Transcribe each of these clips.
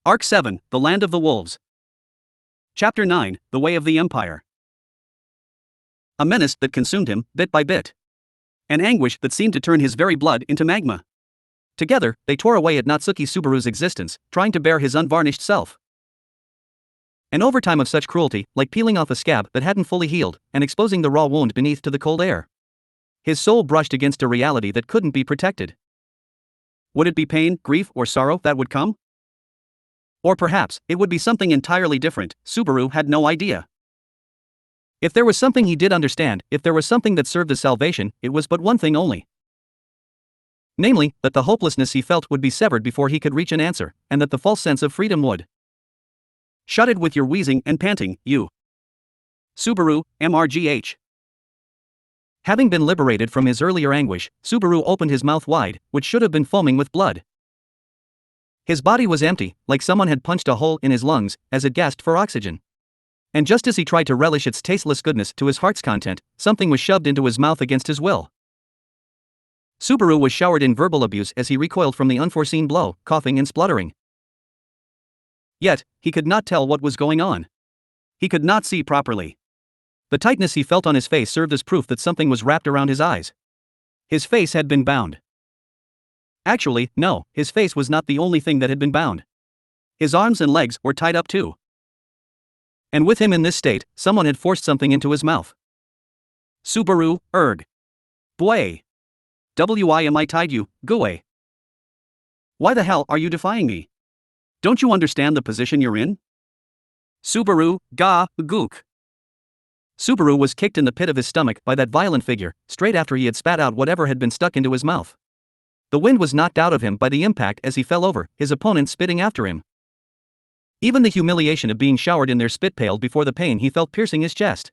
Arc 7, The Land of the Wolves. Chapter 9, The Way of the Empire. A menace that consumed him, bit by bit. An anguish that seemed to turn his very blood into magma. Together, they tore away at Natsuki Subaru's existence, trying to bear his unvarnished self. An overtime of such cruelty, like peeling off a scab that hadn't fully healed, and exposing the raw wound beneath to the cold air. His soul brushed against a reality that couldn't be protected. Would it be pain, grief, or sorrow that would come? Or perhaps, it would be something entirely different. Subaru had no idea. If there was something he did understand, if there was something that served as salvation, it was but one thing only. Namely, that the hopelessness he felt would be severed before he could reach an answer, and that the false sense of freedom would. Shut it with your wheezing and panting, you. Subaru, MRGH. Having been liberated from his earlier anguish, Subaru opened his mouth wide, which should have been foaming with blood. His body was empty, like someone had punched a hole in his lungs, as it gasped for oxygen. And just as he tried to relish its tasteless goodness to his heart's content, something was shoved into his mouth against his will. Subaru was showered in verbal abuse as he recoiled from the unforeseen blow, coughing and spluttering. Yet, he could not tell what was going on. He could not see properly. The tightness he felt on his face served as proof that something was wrapped around his eyes. His face had been bound. Actually, no, his face was not the only thing that had been bound. His arms and legs were tied up too. And with him in this state, someone had forced something into his mouth. Subaru, erg. Bway. Why tied you, go away. Why the hell are you defying me? Don't you understand the position you're in? Subaru, ga, gook. Subaru was kicked in the pit of his stomach by that violent figure, straight after he had spat out whatever had been stuck into his mouth. The wind was knocked out of him by the impact as he fell over, his opponent spitting after him. Even the humiliation of being showered in their spit paled before the pain he felt piercing his chest.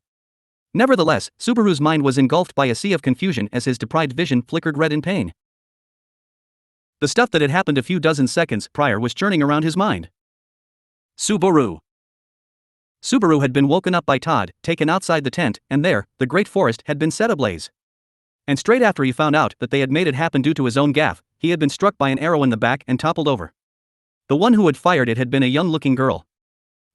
Nevertheless, Subaru's mind was engulfed by a sea of confusion as his deprived vision flickered red in pain. The stuff that had happened a few dozen seconds prior was churning around his mind. Subaru. Subaru had been woken up by Todd, taken outside the tent, and there, the great forest had been set ablaze. And straight after he found out that they had made it happen due to his own gaffe, he had been struck by an arrow in the back and toppled over. The one who had fired it had been a young-looking girl.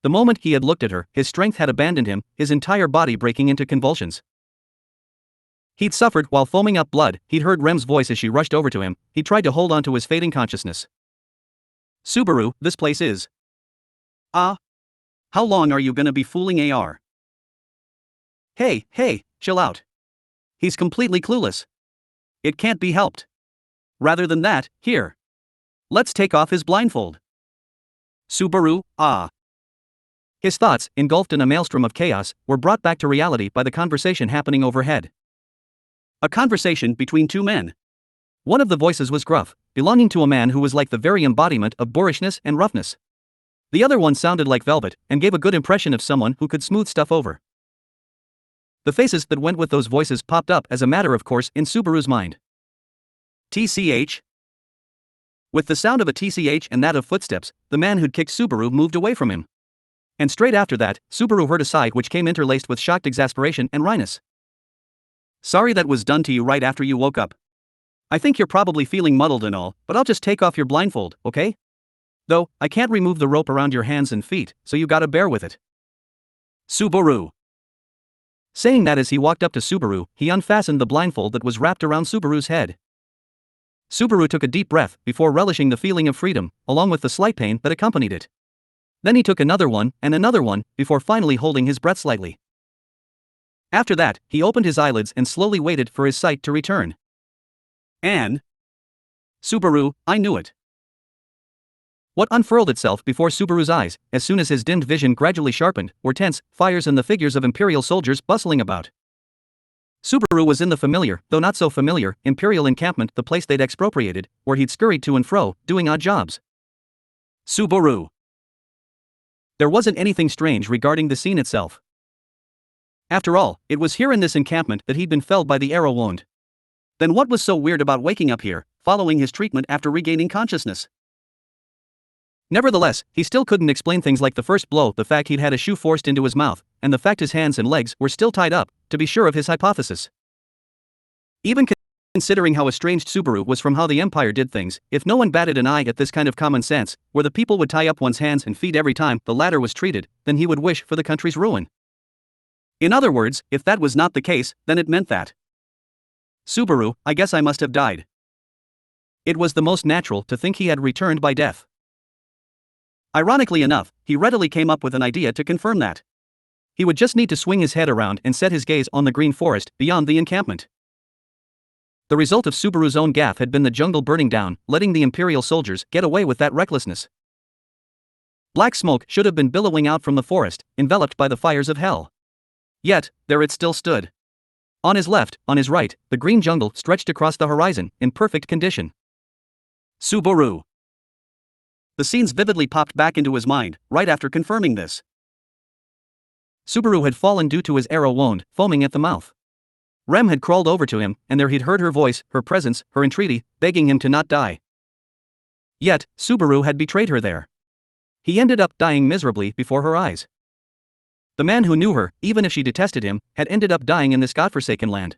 The moment he had looked at her, his strength had abandoned him, his entire body breaking into convulsions. He'd suffered while foaming up blood, he'd heard Rem's voice as she rushed over to him, he tried to hold on to his fading consciousness. Subaru, this place is. How long are you gonna be fooling AR? Hey, chill out. He's completely clueless. It can't be helped. Rather than that, here. Let's take off his blindfold. Subaru, His thoughts, engulfed in a maelstrom of chaos, were brought back to reality by the conversation happening overhead. A conversation between two men. One of the voices was gruff, belonging to a man who was like the very embodiment of boorishness and roughness. The other one sounded like velvet, and gave a good impression of someone who could smooth stuff over. The faces that went with those voices popped up as a matter of course in Subaru's mind. TCH? With the sound of a TCH and that of footsteps, the man who'd kicked Subaru moved away from him. And straight after that, Subaru heard a sigh which came interlaced with shocked exasperation and wryness. Sorry that was done to you right after you woke up. I think you're probably feeling muddled and all, but I'll just take off your blindfold, okay? Though, I can't remove the rope around your hands and feet, so you gotta bear with it. Subaru. Saying that as he walked up to Subaru, he unfastened the blindfold that was wrapped around Subaru's head. Subaru took a deep breath before relishing the feeling of freedom, along with the slight pain that accompanied it. Then he took another one, before finally holding his breath slightly. After that, he opened his eyelids and slowly waited for his sight to return. And Subaru, I knew it. What unfurled itself before Subaru's eyes, as soon as his dimmed vision gradually sharpened, were tents, fires and the figures of Imperial soldiers bustling about. Subaru was in the familiar, though not so familiar, Imperial encampment, the place they'd expropriated, where he'd scurried to and fro, doing odd jobs. Subaru. There wasn't anything strange regarding the scene itself. After all, it was here in this encampment that he'd been felled by the arrow wound. Then what was so weird about waking up here, following his treatment after regaining consciousness? Nevertheless, he still couldn't explain things like the first blow, the fact he'd had a shoe forced into his mouth, and the fact his hands and legs were still tied up, to be sure of his hypothesis. Even Considering how estranged Subaru was from how the Empire did things, if no one batted an eye at this kind of common sense, where the people would tie up one's hands and feet every time the latter was treated, then he would wish for the country's ruin. In other words, if that was not the case, then it meant that Subaru, I guess I must have died. It was the most natural to think he had returned by death. Ironically enough, he readily came up with an idea to confirm that. He would just need to swing his head around and set his gaze on the green forest beyond the encampment. The result of Subaru's own gaffe had been the jungle burning down, letting the Imperial soldiers get away with that recklessness. Black smoke should have been billowing out from the forest, enveloped by the fires of hell. Yet, there it still stood. On his left, on his right, the green jungle stretched across the horizon, in perfect condition. Subaru. The scenes vividly popped back into his mind, right after confirming this. Subaru had fallen due to his arrow wound, foaming at the mouth. Rem had crawled over to him, and there he'd heard her voice, her presence, her entreaty, begging him to not die. Yet, Subaru had betrayed her there. He ended up dying miserably before her eyes. The man who knew her, even if she detested him, had ended up dying in this godforsaken land.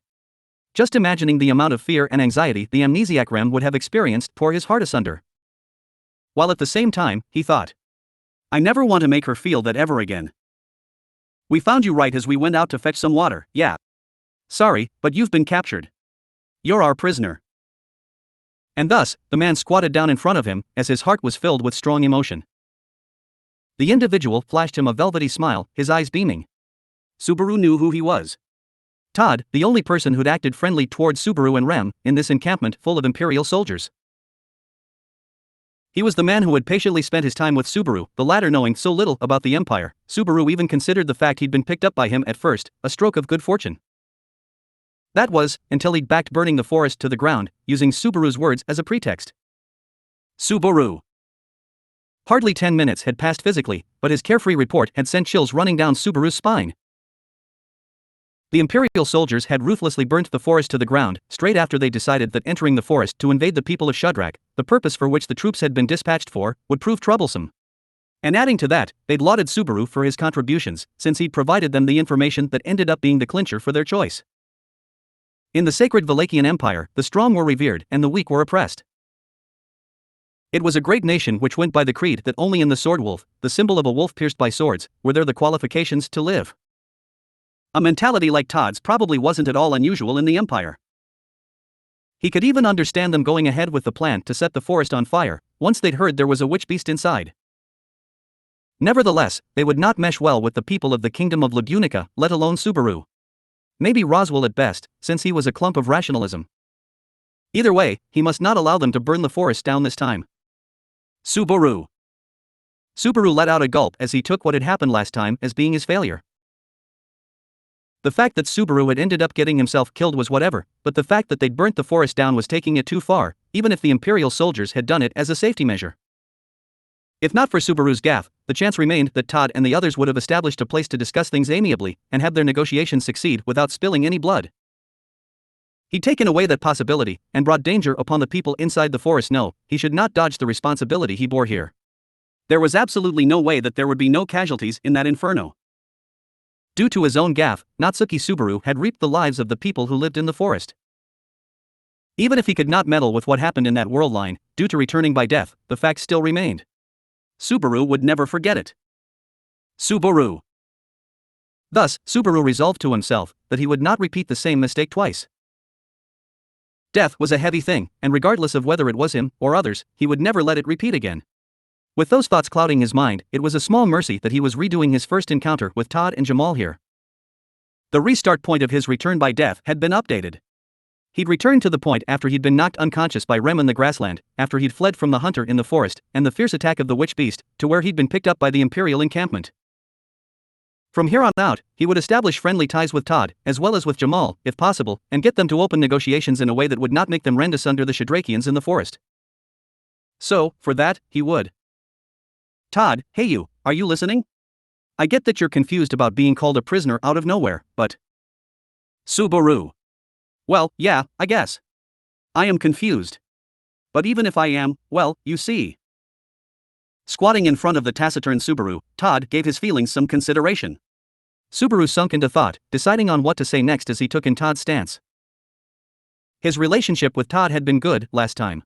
Just imagining the amount of fear and anxiety the amnesiac Rem would have experienced tore his heart asunder. While at the same time, he thought, I never want to make her feel that ever again. We found you right as we went out to fetch some water, yeah. Sorry, but you've been captured. You're our prisoner. And thus, the man squatted down in front of him, as his heart was filled with strong emotion. The individual flashed him a velvety smile, his eyes beaming. Subaru knew who he was. Todd, the only person who'd acted friendly towards Subaru and Rem, in this encampment full of Imperial soldiers. He was the man who had patiently spent his time with Subaru, the latter knowing so little about the Empire. Subaru even considered the fact he'd been picked up by him at first a stroke of good fortune. That was, until he'd backed burning the forest to the ground, using Subaru's words as a pretext. Subaru. Hardly 10 minutes had passed physically, but his carefree report had sent chills running down Subaru's spine. The Imperial soldiers had ruthlessly burnt the forest to the ground, straight after they decided that entering the forest to invade the people of Shudrak, the purpose for which the troops had been dispatched for, would prove troublesome. And adding to that, they'd lauded Subaru for his contributions, since he'd provided them the information that ended up being the clincher for their choice. In the sacred Valachian Empire, the strong were revered and the weak were oppressed. It was a great nation which went by the creed that only in the sword wolf, the symbol of a wolf pierced by swords, were there the qualifications to live. A mentality like Todd's probably wasn't at all unusual in the Empire. He could even understand them going ahead with the plan to set the forest on fire, once they'd heard there was a witch beast inside. Nevertheless, they would not mesh well with the people of the kingdom of Lagunica, let alone Subaru. Maybe Roswell at best, since he was a clump of rationalism. Either way, he must not allow them to burn the forest down this time. Subaru. Subaru let out a gulp as he took what had happened last time as being his failure. The fact that Subaru had ended up getting himself killed was whatever, but the fact that they'd burnt the forest down was taking it too far, even if the Imperial soldiers had done it as a safety measure. If not for Subaru's gaffe, the chance remained that Todd and the others would have established a place to discuss things amiably, and have their negotiations succeed without spilling any blood. He'd taken away that possibility, and brought danger upon the people inside the forest. No, he should not dodge the responsibility he bore here. There was absolutely no way that there would be no casualties in that inferno. Due to his own gaffe, Natsuki Subaru had reaped the lives of the people who lived in the forest. Even if he could not meddle with what happened in that world line, due to returning by death, the fact still remained. Subaru would never forget it. Subaru. Thus, Subaru resolved to himself that he would not repeat the same mistake twice. Death was a heavy thing, and regardless of whether it was him or others, he would never let it repeat again. With those thoughts clouding his mind, it was a small mercy that he was redoing his first encounter with Todd and Jamal here. The restart point of his return by death had been updated. He'd returned to the point after he'd been knocked unconscious by Rem in the grassland, after he'd fled from the hunter in the forest, and the fierce attack of the witch beast, to where he'd been picked up by the Imperial encampment. From here on out, he would establish friendly ties with Todd, as well as with Jamal, if possible, and get them to open negotiations in a way that would not make them rend asunder the Shadrakians in the forest. So, for that, he would. Todd, hey you, are you listening? I get that you're confused about being called a prisoner out of nowhere, but... Subaru. Well, yeah, I guess. I am confused. But even if I am, well, you see. Squatting in front of the taciturn Subaru, Todd gave his feelings some consideration. Subaru sunk into thought, deciding on what to say next as he took in Todd's stance. His relationship with Todd had been good last time.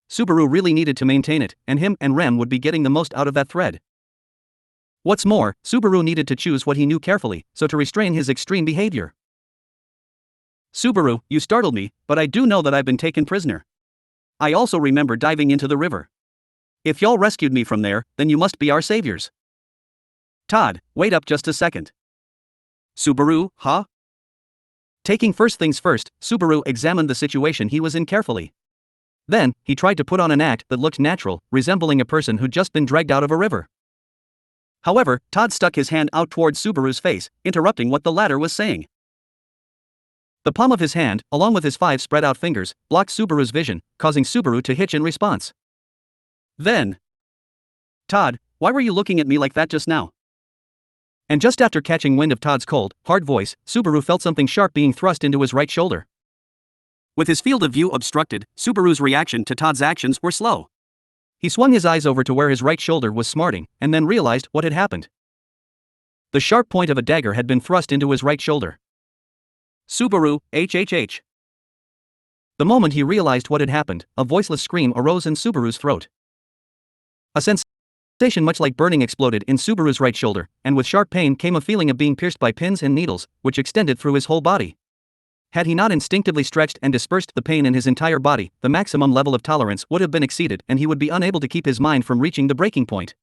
Subaru really needed to maintain it, and him and Rem would be getting the most out of that thread. What's more, Subaru needed to choose what he knew carefully, so to restrain his extreme behavior. Subaru, you startled me, but I do know that I've been taken prisoner. I also remember diving into the river. If y'all rescued me from there, then you must be our saviors. Todd, wait up just a second. Subaru, huh? Taking first things first, Subaru examined the situation he was in carefully. Then, he tried to put on an act that looked natural, resembling a person who'd just been dragged out of a river. However, Todd stuck his hand out towards Subaru's face, interrupting what the latter was saying. The palm of his hand, along with his 5 spread out fingers, blocked Subaru's vision, causing Subaru to hitch in response. Then, Todd, why were you looking at me like that just now? And just after catching wind of Todd's cold, hard voice, Subaru felt something sharp being thrust into his right shoulder. With his field of view obstructed, Subaru's reaction to Todd's actions were slow. He swung his eyes over to where his right shoulder was smarting, and then realized what had happened. The sharp point of a dagger had been thrust into his right shoulder. Subaru, HHH. The moment he realized what had happened, a voiceless scream arose in Subaru's throat. A sensation much like burning exploded in Subaru's right shoulder, and with sharp pain came a feeling of being pierced by pins and needles, which extended through his whole body. Had he not instinctively stretched and dispersed the pain in his entire body, the maximum level of tolerance would have been exceeded and he would be unable to keep his mind from reaching the breaking point.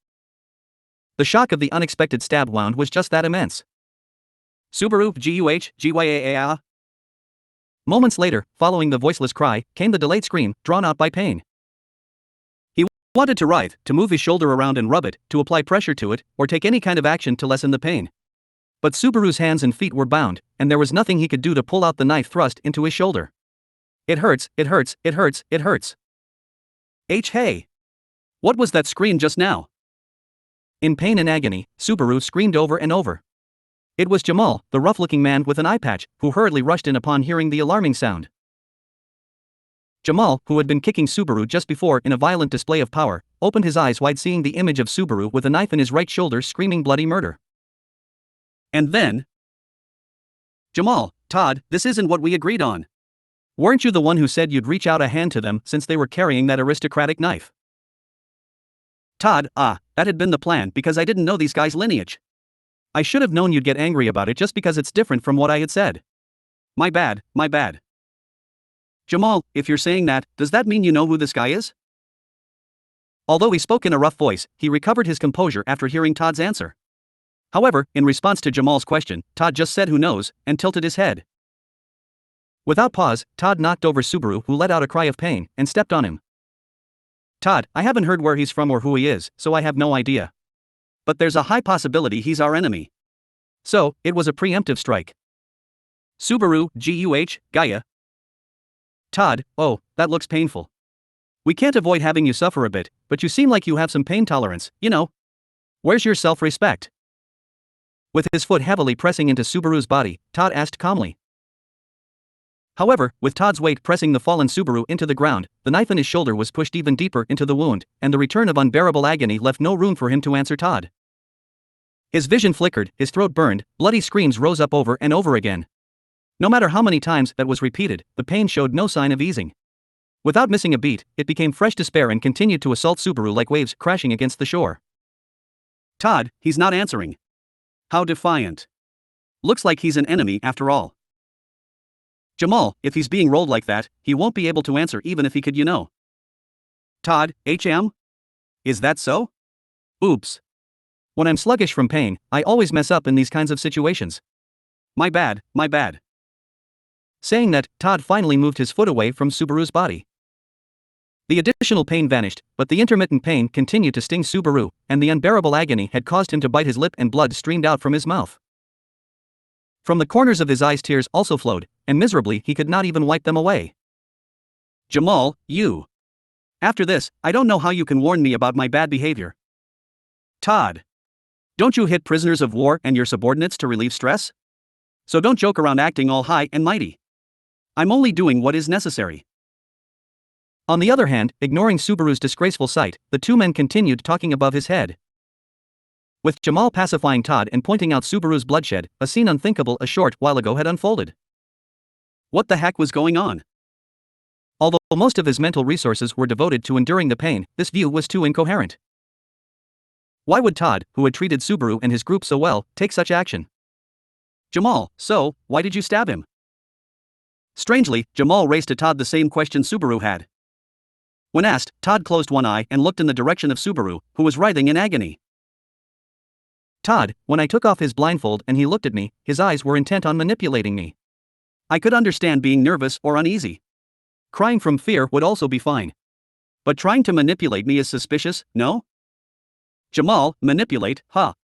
The shock of the unexpected stab wound was just that immense. Subaru, GUH, Moments later, following the voiceless cry, came the delayed scream, drawn out by pain. He wanted to writhe, to move his shoulder around and rub it, to apply pressure to it, or take any kind of action to lessen the pain. But Subaru's hands and feet were bound, and there was nothing he could do to pull out the knife thrust into his shoulder. It hurts, it hurts, it hurts, it hurts. Hey! What was that scream just now? In pain and agony, Subaru screamed over and over. It was Jamal, the rough-looking man with an eye patch, who hurriedly rushed in upon hearing the alarming sound. Jamal, who had been kicking Subaru just before in a violent display of power, opened his eyes wide seeing the image of Subaru with a knife in his right shoulder screaming bloody murder. And then, Jamal, Todd, this isn't what we agreed on. Weren't you the one who said you'd reach out a hand to them since they were carrying that aristocratic knife? Todd, that had been the plan because I didn't know these guys' lineage. I should have known you'd get angry about it just because it's different from what I had said. My bad, my bad. Jamal, if you're saying that, does that mean you know who this guy is? Although he spoke in a rough voice, he recovered his composure after hearing Todd's answer. However, in response to Jamal's question, Todd just said who knows, and tilted his head. Without pause, Todd knocked over Subaru, who let out a cry of pain, and stepped on him. Todd, I haven't heard where he's from or who he is, so I have no idea. But there's a high possibility he's our enemy. So, it was a preemptive strike. Subaru, GUH, Gaia. Todd, oh, that looks painful. We can't avoid having you suffer a bit, but you seem like you have some pain tolerance, you know. Where's your self-respect? With his foot heavily pressing into Subaru's body, Todd asked calmly. However, with Todd's weight pressing the fallen Subaru into the ground, the knife in his shoulder was pushed even deeper into the wound, and the return of unbearable agony left no room for him to answer Todd. His vision flickered, his throat burned, bloody screams rose up over and over again. No matter how many times that was repeated, the pain showed no sign of easing. Without missing a beat, it became fresh despair and continued to assault Subaru like waves crashing against the shore. Todd, he's not answering. How defiant. Looks like he's an enemy after all. Jamal, if he's being rolled like that, he won't be able to answer even if he could, you know. Todd, HM? Is that so? Oops. When I'm sluggish from pain, I always mess up in these kinds of situations. My bad, my bad. Saying that, Todd finally moved his foot away from Subaru's body. The additional pain vanished, but the intermittent pain continued to sting Subaru, and the unbearable agony had caused him to bite his lip and blood streamed out from his mouth. From the corners of his eyes tears also flowed, and miserably he could not even wipe them away. Jamal, you. After this, I don't know how you can warn me about my bad behavior. Todd. Don't you hit prisoners of war and your subordinates to relieve stress? So don't joke around acting all high and mighty. I'm only doing what is necessary. On the other hand, ignoring Subaru's disgraceful sight, the two men continued talking above his head. With Jamal pacifying Todd and pointing out Subaru's bloodshed, a scene unthinkable a short while ago had unfolded. What the heck was going on? Although most of his mental resources were devoted to enduring the pain, this view was too incoherent. Why would Todd, who had treated Subaru and his group so well, take such action? Jamal, so, why did you stab him? Strangely, Jamal raised to Todd the same question Subaru had. When asked, Todd closed one eye and looked in the direction of Subaru, who was writhing in agony. Todd, when I took off his blindfold and he looked at me, his eyes were intent on manipulating me. I could understand being nervous or uneasy. Crying from fear would also be fine. But trying to manipulate me is suspicious, no? Jamal, manipulate, huh?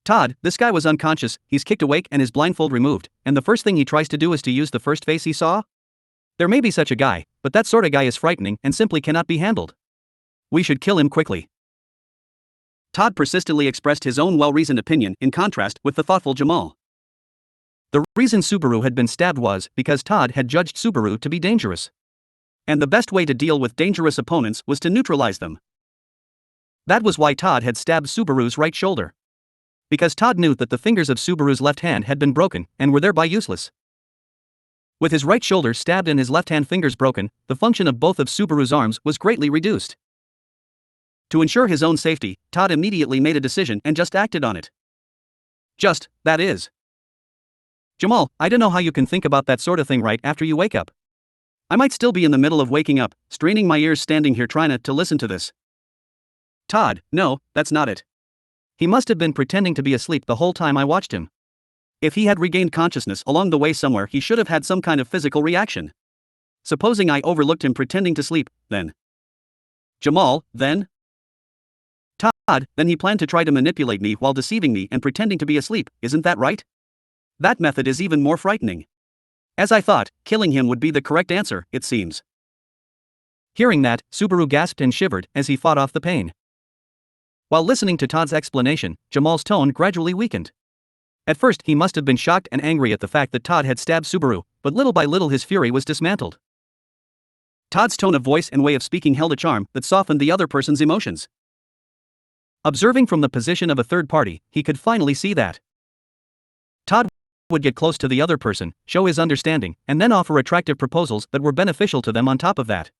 Todd, this guy was unconscious, he's kicked awake and his blindfold removed, and the first thing he tries to do is to use the first face he saw? There may be such a guy, but that sort of guy is frightening and simply cannot be handled. We should kill him quickly. Todd persistently expressed his own well-reasoned opinion in contrast with the thoughtful Jamal. The reason Subaru had been stabbed was because Todd had judged Subaru to be dangerous. And the best way to deal with dangerous opponents was to neutralize them. That was why Todd had stabbed Subaru's right shoulder. Because Todd knew that the fingers of Subaru's left hand had been broken and were thereby useless. With his right shoulder stabbed and his left hand fingers broken, the function of both of Subaru's arms was greatly reduced. To ensure his own safety, Todd immediately made a decision and just acted on it. That is. Jamal, I don't know how you can think about that sort of thing right after you wake up. I might still be in the middle of waking up, straining my ears standing here trying to listen to this. Todd, no, that's not it. He must have been pretending to be asleep the whole time I watched him. If he had regained consciousness along the way somewhere, he should have had some kind of physical reaction. Supposing I overlooked him pretending to sleep, then. Jamal, then? Todd, then he planned to try to manipulate me while deceiving me and pretending to be asleep, isn't that right? That method is even more frightening. As I thought, killing him would be the correct answer, it seems. Hearing that, Subaru gasped and shivered as he fought off the pain. While listening to Todd's explanation, Jamal's tone gradually weakened. At first, he must have been shocked and angry at the fact that Todd had stabbed Subaru, but little by little his fury was dismantled. Todd's tone of voice and way of speaking held a charm that softened the other person's emotions. Observing from the position of a third party, he could finally see that Todd would get close to the other person, show his understanding, and then offer attractive proposals that were beneficial to them on top of that.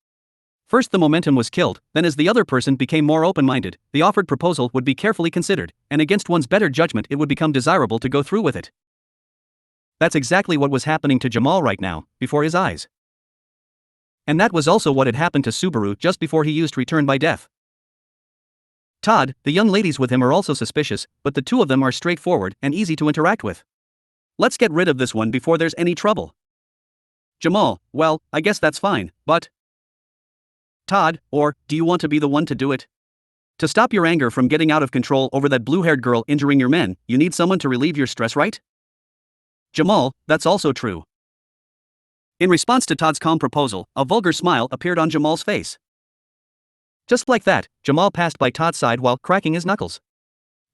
First the momentum was killed, then as the other person became more open-minded, the offered proposal would be carefully considered, and against one's better judgment it would become desirable to go through with it. That's exactly what was happening to Jamal right now, before his eyes. And that was also what had happened to Subaru just before he used Return by Death. Todd, the young ladies with him are also suspicious, but the two of them are straightforward and easy to interact with. Let's get rid of this one before there's any trouble. Jamal, well, I guess that's fine, but... Todd, or, do you want to be the one to do it? To stop your anger from getting out of control over that blue-haired girl injuring your men, you need someone to relieve your stress, right? Jamal, that's also true. In response to Todd's calm proposal, a vulgar smile appeared on Jamal's face. Just like that, Jamal passed by Todd's side while cracking his knuckles.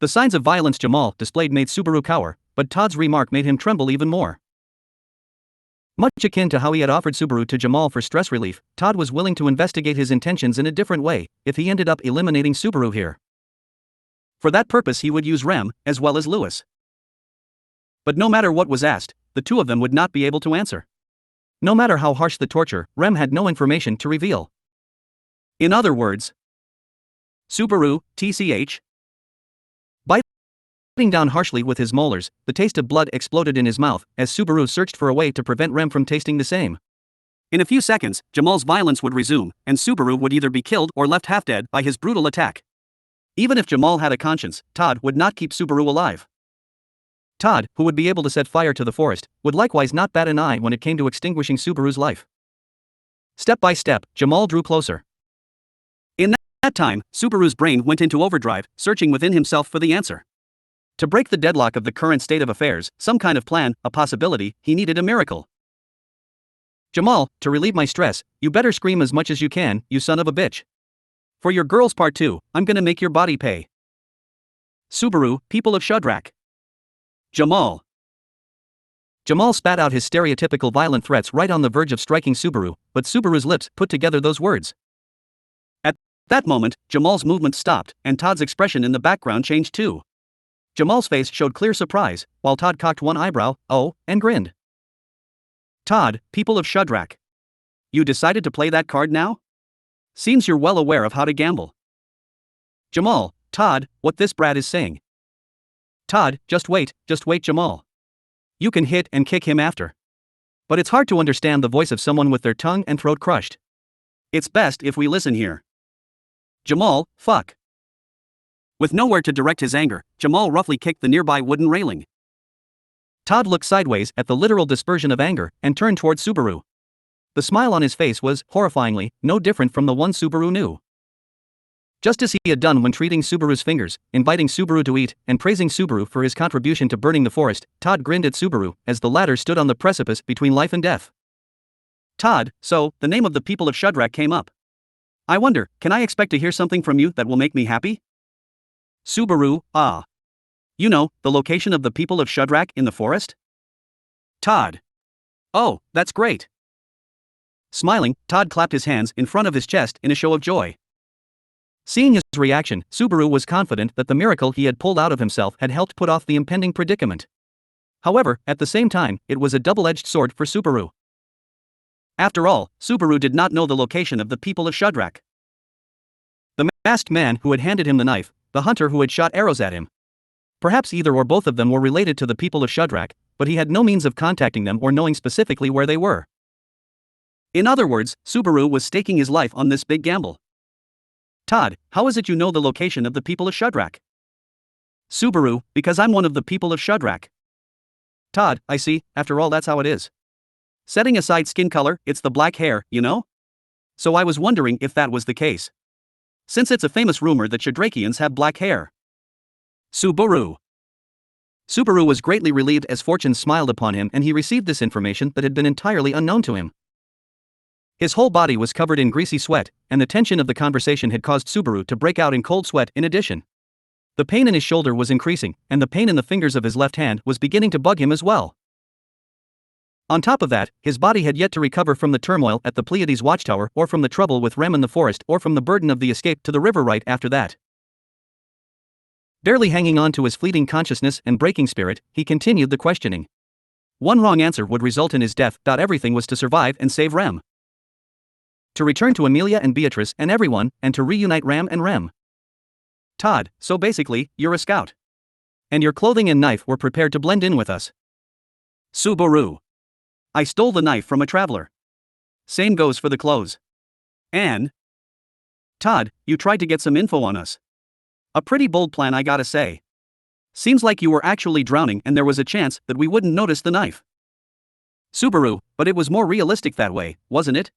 The signs of violence Jamal displayed made Subaru cower, but Todd's remark made him tremble even more. Much akin to how he had offered Subaru to Jamal for stress relief, Todd was willing to investigate his intentions in a different way if he ended up eliminating Subaru here. For that purpose he would use Rem, as well as Lewis. But no matter what was asked, the two of them would not be able to answer. No matter how harsh the torture, Rem had no information to reveal. In other words, Subaru, TCH. Biting down harshly with his molars, the taste of blood exploded in his mouth as Subaru searched for a way to prevent Rem from tasting the same. In a few seconds, Jamal's violence would resume, and Subaru would either be killed or left half dead by his brutal attack. Even if Jamal had a conscience, Todd would not keep Subaru alive. Todd, who would be able to set fire to the forest, would likewise not bat an eye when it came to extinguishing Subaru's life. Step by step, Jamal drew closer. In that time, Subaru's brain went into overdrive, searching within himself for the answer. To break the deadlock of the current state of affairs, some kind of plan, a possibility, he needed a miracle. Jamal, to relieve my stress, you better scream as much as you can, you son of a bitch. For your girl's part too, I'm gonna make your body pay. Subaru, people of Shadrach. Jamal. Jamal spat out his stereotypical violent threats right on the verge of striking Subaru, but Subaru's lips put together those words. At that moment, Jamal's movement stopped, and Todd's expression in the background changed too. Jamal's face showed clear surprise, while Todd cocked one eyebrow, and grinned. Todd, people of Shadrach. You decided to play that card now? Seems you're well aware of how to gamble. Jamal, Todd, what this brat is saying. Todd, just wait, Jamal. You can hit and kick him after. But it's hard to understand the voice of someone with their tongue and throat crushed. It's best if we listen here. Jamal, fuck. With nowhere to direct his anger, Jamal roughly kicked the nearby wooden railing. Todd looked sideways at the literal dispersion of anger and turned toward Subaru. The smile on his face was, horrifyingly, no different from the one Subaru knew. Just as he had done when treating Subaru's fingers, inviting Subaru to eat, and praising Subaru for his contribution to burning the forest, Todd grinned at Subaru as the latter stood on the precipice between life and death. Todd, so, the name of the people of Shudrak came up. I wonder, can I expect to hear something from you that will make me happy? Subaru, ah. You know, the location of the people of Shudrak in the forest? Todd. Oh, that's great. Smiling, Todd clapped his hands in front of his chest in a show of joy. Seeing his reaction, Subaru was confident that the miracle he had pulled out of himself had helped put off the impending predicament. However, at the same time, it was a double-edged sword for Subaru. After all, Subaru did not know the location of the people of Shudrak. The masked man who had handed him the knife, the hunter who had shot arrows at him. Perhaps either or both of them were related to the people of Shudrak, but he had no means of contacting them or knowing specifically where they were. In other words, Subaru was staking his life on this big gamble. Todd, how is it you know the location of the people of Shudrak? Subaru, because I'm one of the people of Shudrak. Todd, I see, after all that's how it is. Setting aside skin color, it's the black hair, you know? So I was wondering if that was the case. Since it's a famous rumor that Shudrakians have black hair. Subaru. Subaru was greatly relieved as fortune smiled upon him and he received this information that had been entirely unknown to him. His whole body was covered in greasy sweat, and the tension of the conversation had caused Subaru to break out in cold sweat in addition. The pain in his shoulder was increasing, and the pain in the fingers of his left hand was beginning to bug him as well. On top of that, his body had yet to recover from the turmoil at the Pleiades watchtower or from the trouble with Rem in the forest or from the burden of the escape to the river right after that. Barely hanging on to his fleeting consciousness and breaking spirit, he continued the questioning. One wrong answer would result in his death. Everything was to survive and save Rem. To return to Amelia and Beatrice and everyone, and to reunite Ram and Rem. Todd, so basically, you're a scout. And your clothing and knife were prepared to blend in with us. Subaru. I stole the knife from a traveler. Same goes for the clothes. And? Todd, you tried to get some info on us. A pretty bold plan, I gotta say. Seems like you were actually drowning and there was a chance that we wouldn't notice the knife. Subaru, but it was more realistic that way, wasn't it?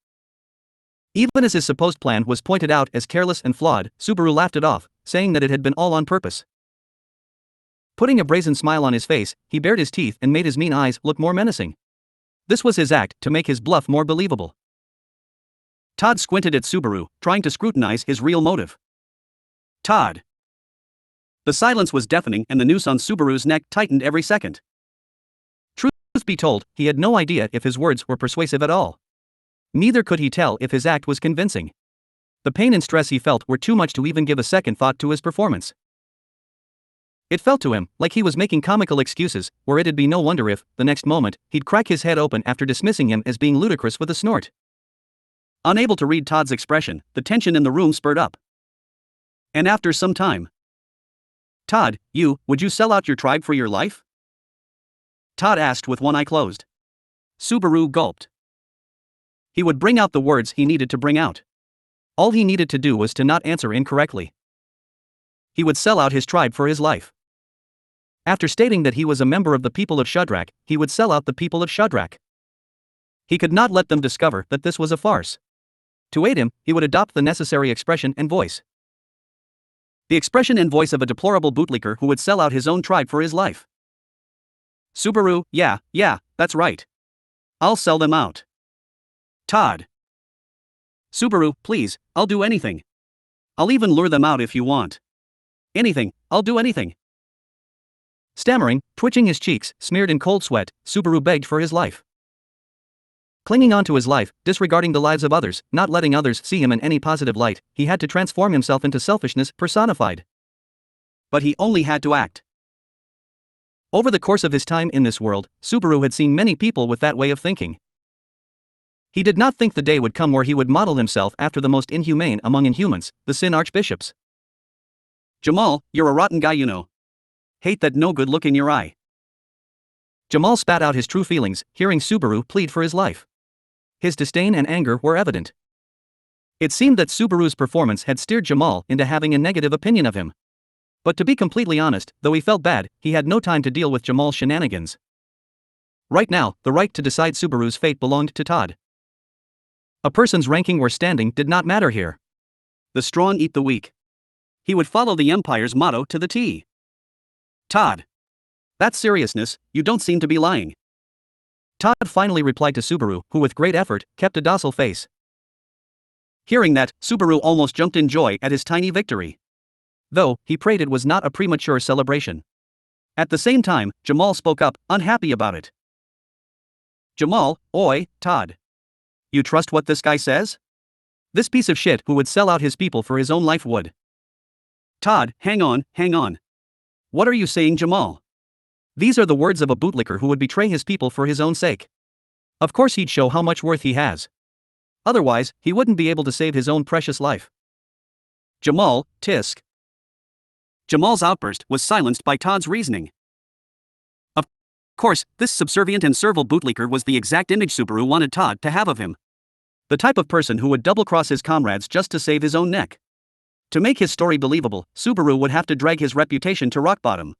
Even as his supposed plan was pointed out as careless and flawed, Subaru laughed it off, saying that it had been all on purpose. Putting a brazen smile on his face, he bared his teeth and made his mean eyes look more menacing. This was his act to make his bluff more believable. Todd squinted at Subaru, trying to scrutinize his real motive. Todd. The silence was deafening and the noose on Subaru's neck tightened every second. Truth be told, he had no idea if his words were persuasive at all. Neither could he tell if his act was convincing. The pain and stress he felt were too much to even give a second thought to his performance. It felt to him like he was making comical excuses, where it'd be no wonder if, the next moment, he'd crack his head open after dismissing him as being ludicrous with a snort. Unable to read Todd's expression, the tension in the room spurred up. And after some time, Todd, would you sell out your tribe for your life? Todd asked with one eye closed. Subaru gulped. He would bring out the words he needed to bring out. All he needed to do was to not answer incorrectly. He would sell out his tribe for his life. After stating that he was a member of the people of Shudrak, he would sell out the people of Shudrak. He could not let them discover that this was a farce. To aid him, he would adopt the necessary expression and voice. The expression and voice of a deplorable bootlicker who would sell out his own tribe for his life. Subaru, yeah, that's right. I'll sell them out. Todd. Subaru, please, I'll do anything. I'll even lure them out if you want. Anything, I'll do anything. Stammering, twitching his cheeks, smeared in cold sweat, Subaru begged for his life. Clinging on to his life, disregarding the lives of others, not letting others see him in any positive light, he had to transform himself into selfishness personified. But he only had to act. Over the course of his time in this world, Subaru had seen many people with that way of thinking. He did not think the day would come where he would model himself after the most inhumane among inhumans, the Sin Archbishops. Jamal, you're a rotten guy, you know. Hate that no good look in your eye. Jamal spat out his true feelings, hearing Subaru plead for his life. His disdain and anger were evident. It seemed that Subaru's performance had steered Jamal into having a negative opinion of him. But to be completely honest, though he felt bad, he had no time to deal with Jamal's shenanigans. Right now, the right to decide Subaru's fate belonged to Todd. A person's ranking or standing did not matter here. The strong eat the weak. He would follow the Empire's motto to the T. Todd. That's seriousness, you don't seem to be lying. Todd finally replied to Subaru, who with great effort, kept a docile face. Hearing that, Subaru almost jumped in joy at his tiny victory. Though, he prayed it was not a premature celebration. At the same time, Jamal spoke up, unhappy about it. Jamal, oi, Todd. You trust what this guy says? This piece of shit who would sell out his people for his own life would. Todd, hang on. What are you saying, Jamal? These are the words of a bootlicker who would betray his people for his own sake. Of course he'd show how much worth he has. Otherwise, he wouldn't be able to save his own precious life. Jamal, tisk. Jamal's outburst was silenced by Todd's reasoning. Of course, this subservient and servile bootlicker was the exact image Subaru wanted Todd to have of him. The type of person who would double-cross his comrades just to save his own neck. To make his story believable, Subaru would have to drag his reputation to rock bottom.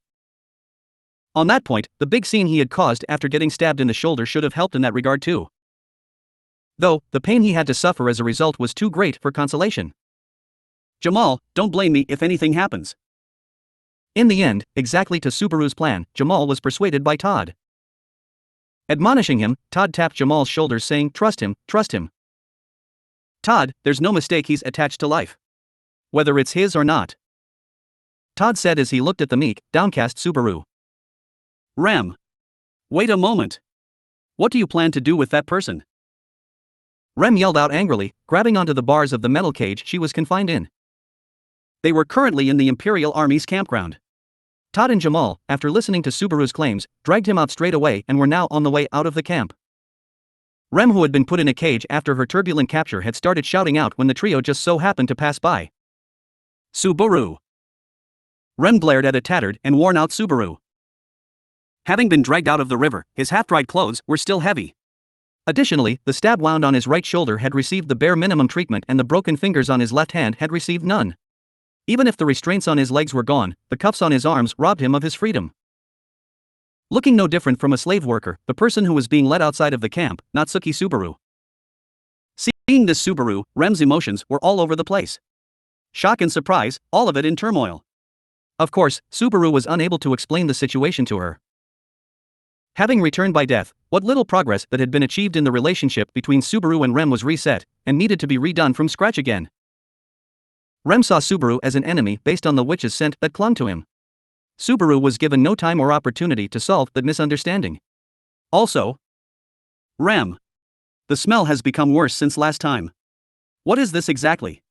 On that point, the big scene he had caused after getting stabbed in the shoulder should have helped in that regard too. Though, the pain he had to suffer as a result was too great for consolation. Jamal, don't blame me if anything happens. In the end, exactly to Subaru's plan, Jamal was persuaded by Todd. Admonishing him, Todd tapped Jamal's shoulders saying, trust him. Todd, there's no mistake he's attached to life. Whether it's his or not. Todd said as he looked at the meek, downcast Subaru. Rem. Wait a moment. What do you plan to do with that person? Rem yelled out angrily, grabbing onto the bars of the metal cage she was confined in. They were currently in the Imperial Army's campground. Todd and Jamal, after listening to Subaru's claims, dragged him out straight away and were now on the way out of the camp. Rem, who had been put in a cage after her turbulent capture, had started shouting out when the trio just so happened to pass by. Subaru. Rem glared at a tattered and worn-out Subaru. Having been dragged out of the river, his half-dried clothes were still heavy. Additionally, the stab wound on his right shoulder had received the bare minimum treatment and the broken fingers on his left hand had received none. Even if the restraints on his legs were gone, the cuffs on his arms robbed him of his freedom. Looking no different from a slave worker, the person who was being led outside of the camp, Natsuki Subaru. Seeing this Subaru, Rem's emotions were all over the place. Shock and surprise, all of it in turmoil. Of course, Subaru was unable to explain the situation to her. Having returned by death, what little progress that had been achieved in the relationship between Subaru and Rem was reset, and needed to be redone from scratch again. Rem saw Subaru as an enemy based on the witch's scent that clung to him. Subaru was given no time or opportunity to solve that misunderstanding. Also, Rem. The smell has become worse since last time. What is this exactly?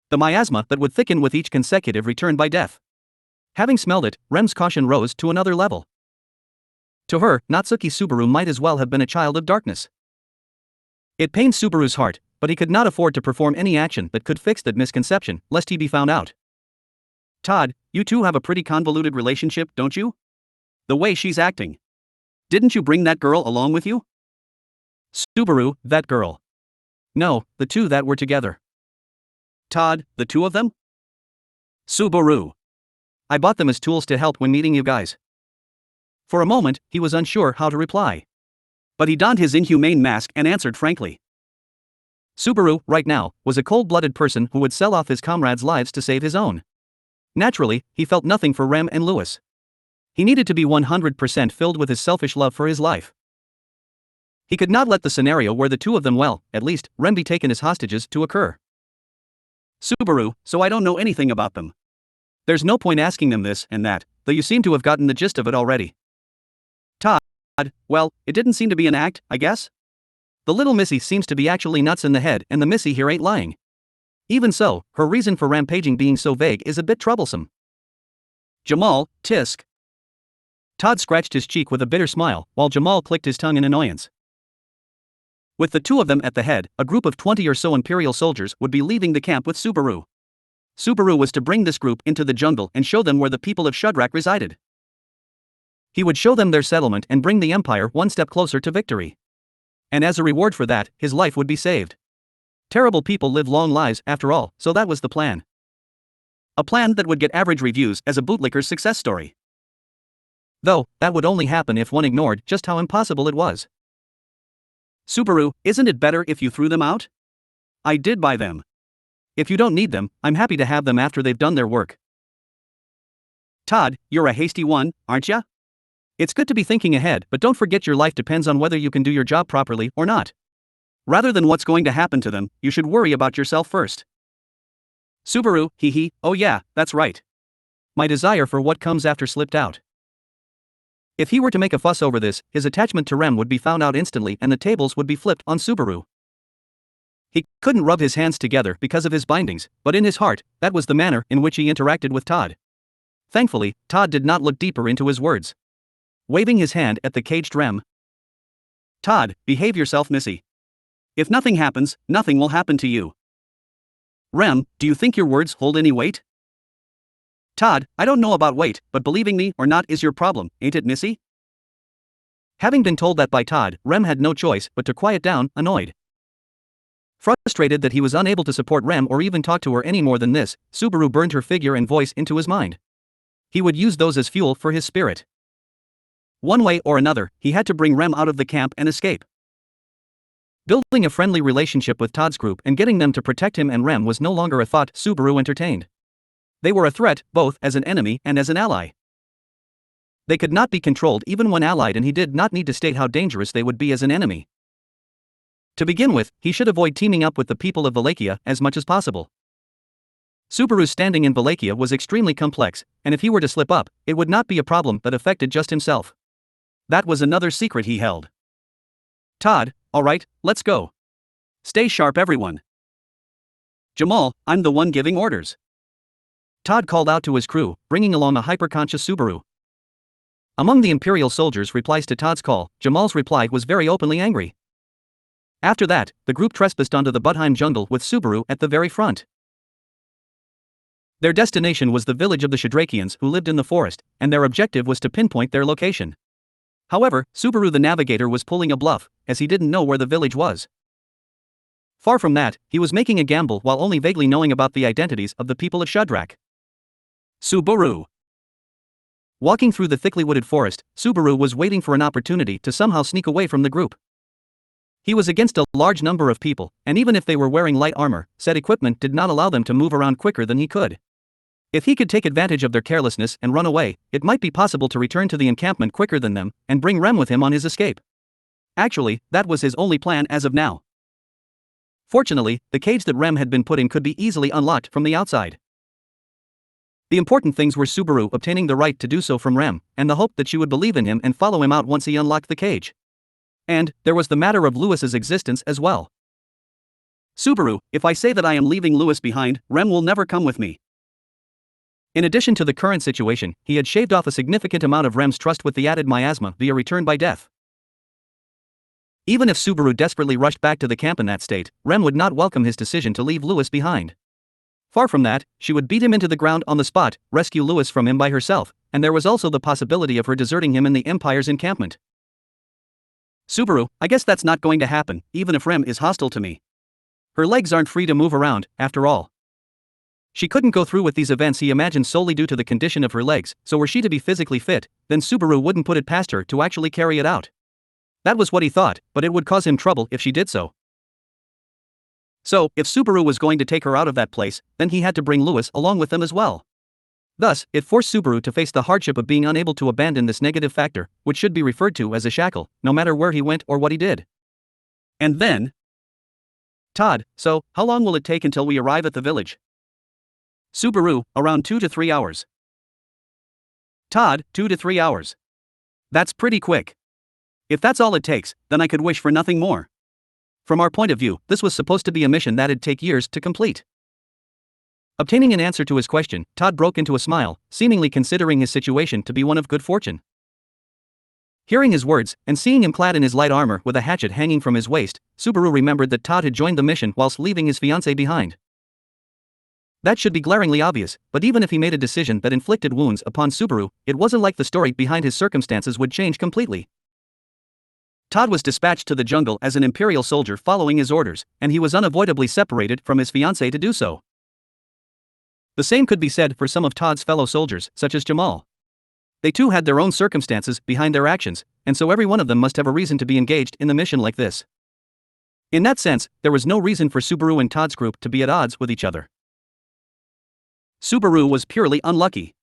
The miasma that would thicken with each consecutive return by death. Having smelled it, Rem's caution rose to another level. To her, Natsuki Subaru might as well have been a child of darkness. It pained Subaru's heart, but he could not afford to perform any action that could fix that misconception, lest he be found out. Todd, you two have a pretty convoluted relationship, don't you? The way she's acting. Didn't you bring that girl along with you? Subaru, that girl. No, the two that were together. Todd, the two of them? Subaru. I bought them as tools to help when meeting you guys. For a moment, he was unsure how to reply. But he donned his inhumane mask and answered frankly. Subaru, right now, was a cold-blooded person who would sell off his comrades' lives to save his own. Naturally, he felt nothing for Rem and Lewis. He needed to be 100% filled with his selfish love for his life. He could not let the scenario where the two of them, well, at least, Rem be taken as hostages, to occur. Subaru, so I don't know anything about them. There's no point asking them this and that, though you seem to have gotten the gist of it already. Todd, well, it didn't seem to be an act, I guess? The little missy seems to be actually nuts in the head and the missy here ain't lying. Even so, her reason for rampaging being so vague is a bit troublesome. Jamal, tisk. Todd scratched his cheek with a bitter smile, while Jamal clicked his tongue in annoyance. With the two of them at the head, a group of 20 or so Imperial soldiers would be leaving the camp with Subaru. Subaru was to bring this group into the jungle and show them where the people of Shudrak resided. He would show them their settlement and bring the Empire one step closer to victory. And as a reward for that, his life would be saved. Terrible people live long lives after all, so that was the plan. A plan that would get average reviews as a bootlicker's success story. Though, that would only happen if one ignored just how impossible it was. Subaru, isn't it better if you threw them out? I did buy them. If you don't need them, I'm happy to have them after they've done their work. Todd, you're a hasty one, aren't ya? It's good to be thinking ahead, but don't forget your life depends on whether you can do your job properly or not. Rather than what's going to happen to them, you should worry about yourself first. Subaru, hee, oh yeah, that's right. My desire for what comes after slipped out. If he were to make a fuss over this, his attachment to Rem would be found out instantly and the tables would be flipped on Subaru. He couldn't rub his hands together because of his bindings, but in his heart, that was the manner in which he interacted with Todd. Thankfully, Todd did not look deeper into his words. Waving his hand at the caged Rem. Todd, behave yourself, Missy. If nothing happens, nothing will happen to you. Rem, do you think your words hold any weight? Todd, I don't know about weight, but believing me or not is your problem, ain't it, Missy? Having been told that by Todd, Rem had no choice but to quiet down, annoyed. Frustrated that he was unable to support Rem or even talk to her any more than this, Subaru burned her figure and voice into his mind. He would use those as fuel for his spirit. One way or another, he had to bring Rem out of the camp and escape. Building a friendly relationship with Todd's group and getting them to protect him and Rem was no longer a thought Subaru entertained. They were a threat, both as an enemy and as an ally. They could not be controlled even when allied, and he did not need to state how dangerous they would be as an enemy. To begin with, he should avoid teaming up with the people of Wallachia as much as possible. Subaru's standing in Wallachia was extremely complex, and if he were to slip up, it would not be a problem that affected just himself. That was another secret he held. Todd, alright, let's go. Stay sharp, everyone. Jamal, I'm the one giving orders. Todd called out to his crew, bringing along a hyper-conscious Subaru. Among the Imperial soldiers' replies to Todd's call, Jamal's reply was very openly angry. After that, the group trespassed onto the Budheim jungle with Subaru at the very front. Their destination was the village of the Shadrakians who lived in the forest, and their objective was to pinpoint their location. However, Subaru the navigator was pulling a bluff, as he didn't know where the village was. Far from that, he was making a gamble while only vaguely knowing about the identities of the people of Shudrak. Subaru. Walking through the thickly wooded forest, Subaru was waiting for an opportunity to somehow sneak away from the group. He was against a large number of people, and even if they were wearing light armor, said equipment did not allow them to move around quicker than he could. If he could take advantage of their carelessness and run away, it might be possible to return to the encampment quicker than them, and bring Rem with him on his escape. Actually, that was his only plan as of now. Fortunately, the cage that Rem had been put in could be easily unlocked from the outside. The important things were Subaru obtaining the right to do so from Rem, and the hope that she would believe in him and follow him out once he unlocked the cage. And there was the matter of Lewis's existence as well. Subaru, if I say that I am leaving Lewis behind, Rem will never come with me. In addition to the current situation, he had shaved off a significant amount of Rem's trust with the added miasma via return by death. Even if Subaru desperately rushed back to the camp in that state, Rem would not welcome his decision to leave Lewis behind. Far from that, she would beat him into the ground on the spot, rescue Lewis from him by herself, and there was also the possibility of her deserting him in the Empire's encampment. Subaru, I guess that's not going to happen, even if Rem is hostile to me. Her legs aren't free to move around, after all. She couldn't go through with these events he imagined solely due to the condition of her legs, so were she to be physically fit, then Subaru wouldn't put it past her to actually carry it out. That was what he thought, but it would cause him trouble if she did so. So, if Subaru was going to take her out of that place, then he had to bring Lewis along with them as well. Thus, it forced Subaru to face the hardship of being unable to abandon this negative factor, which should be referred to as a shackle, no matter where he went or what he did. And then... Todd, so, how long will it take until we arrive at the village? Subaru, around 2 to 3 hours. Todd, 2 to 3 hours. That's pretty quick. If that's all it takes, then I could wish for nothing more. From our point of view, this was supposed to be a mission that'd take years to complete. Obtaining an answer to his question, Todd broke into a smile, seemingly considering his situation to be one of good fortune. Hearing his words, and seeing him clad in his light armor with a hatchet hanging from his waist, Subaru remembered that Todd had joined the mission whilst leaving his fiancée behind. That should be glaringly obvious, but even if he made a decision that inflicted wounds upon Subaru, it wasn't like the story behind his circumstances would change completely. Todd was dispatched to the jungle as an Imperial soldier following his orders, and he was unavoidably separated from his fiancée to do so. The same could be said for some of Todd's fellow soldiers, such as Jamal. They too had their own circumstances behind their actions, and so every one of them must have a reason to be engaged in a mission like this. In that sense, there was no reason for Subaru and Todd's group to be at odds with each other. Subaru was purely unlucky.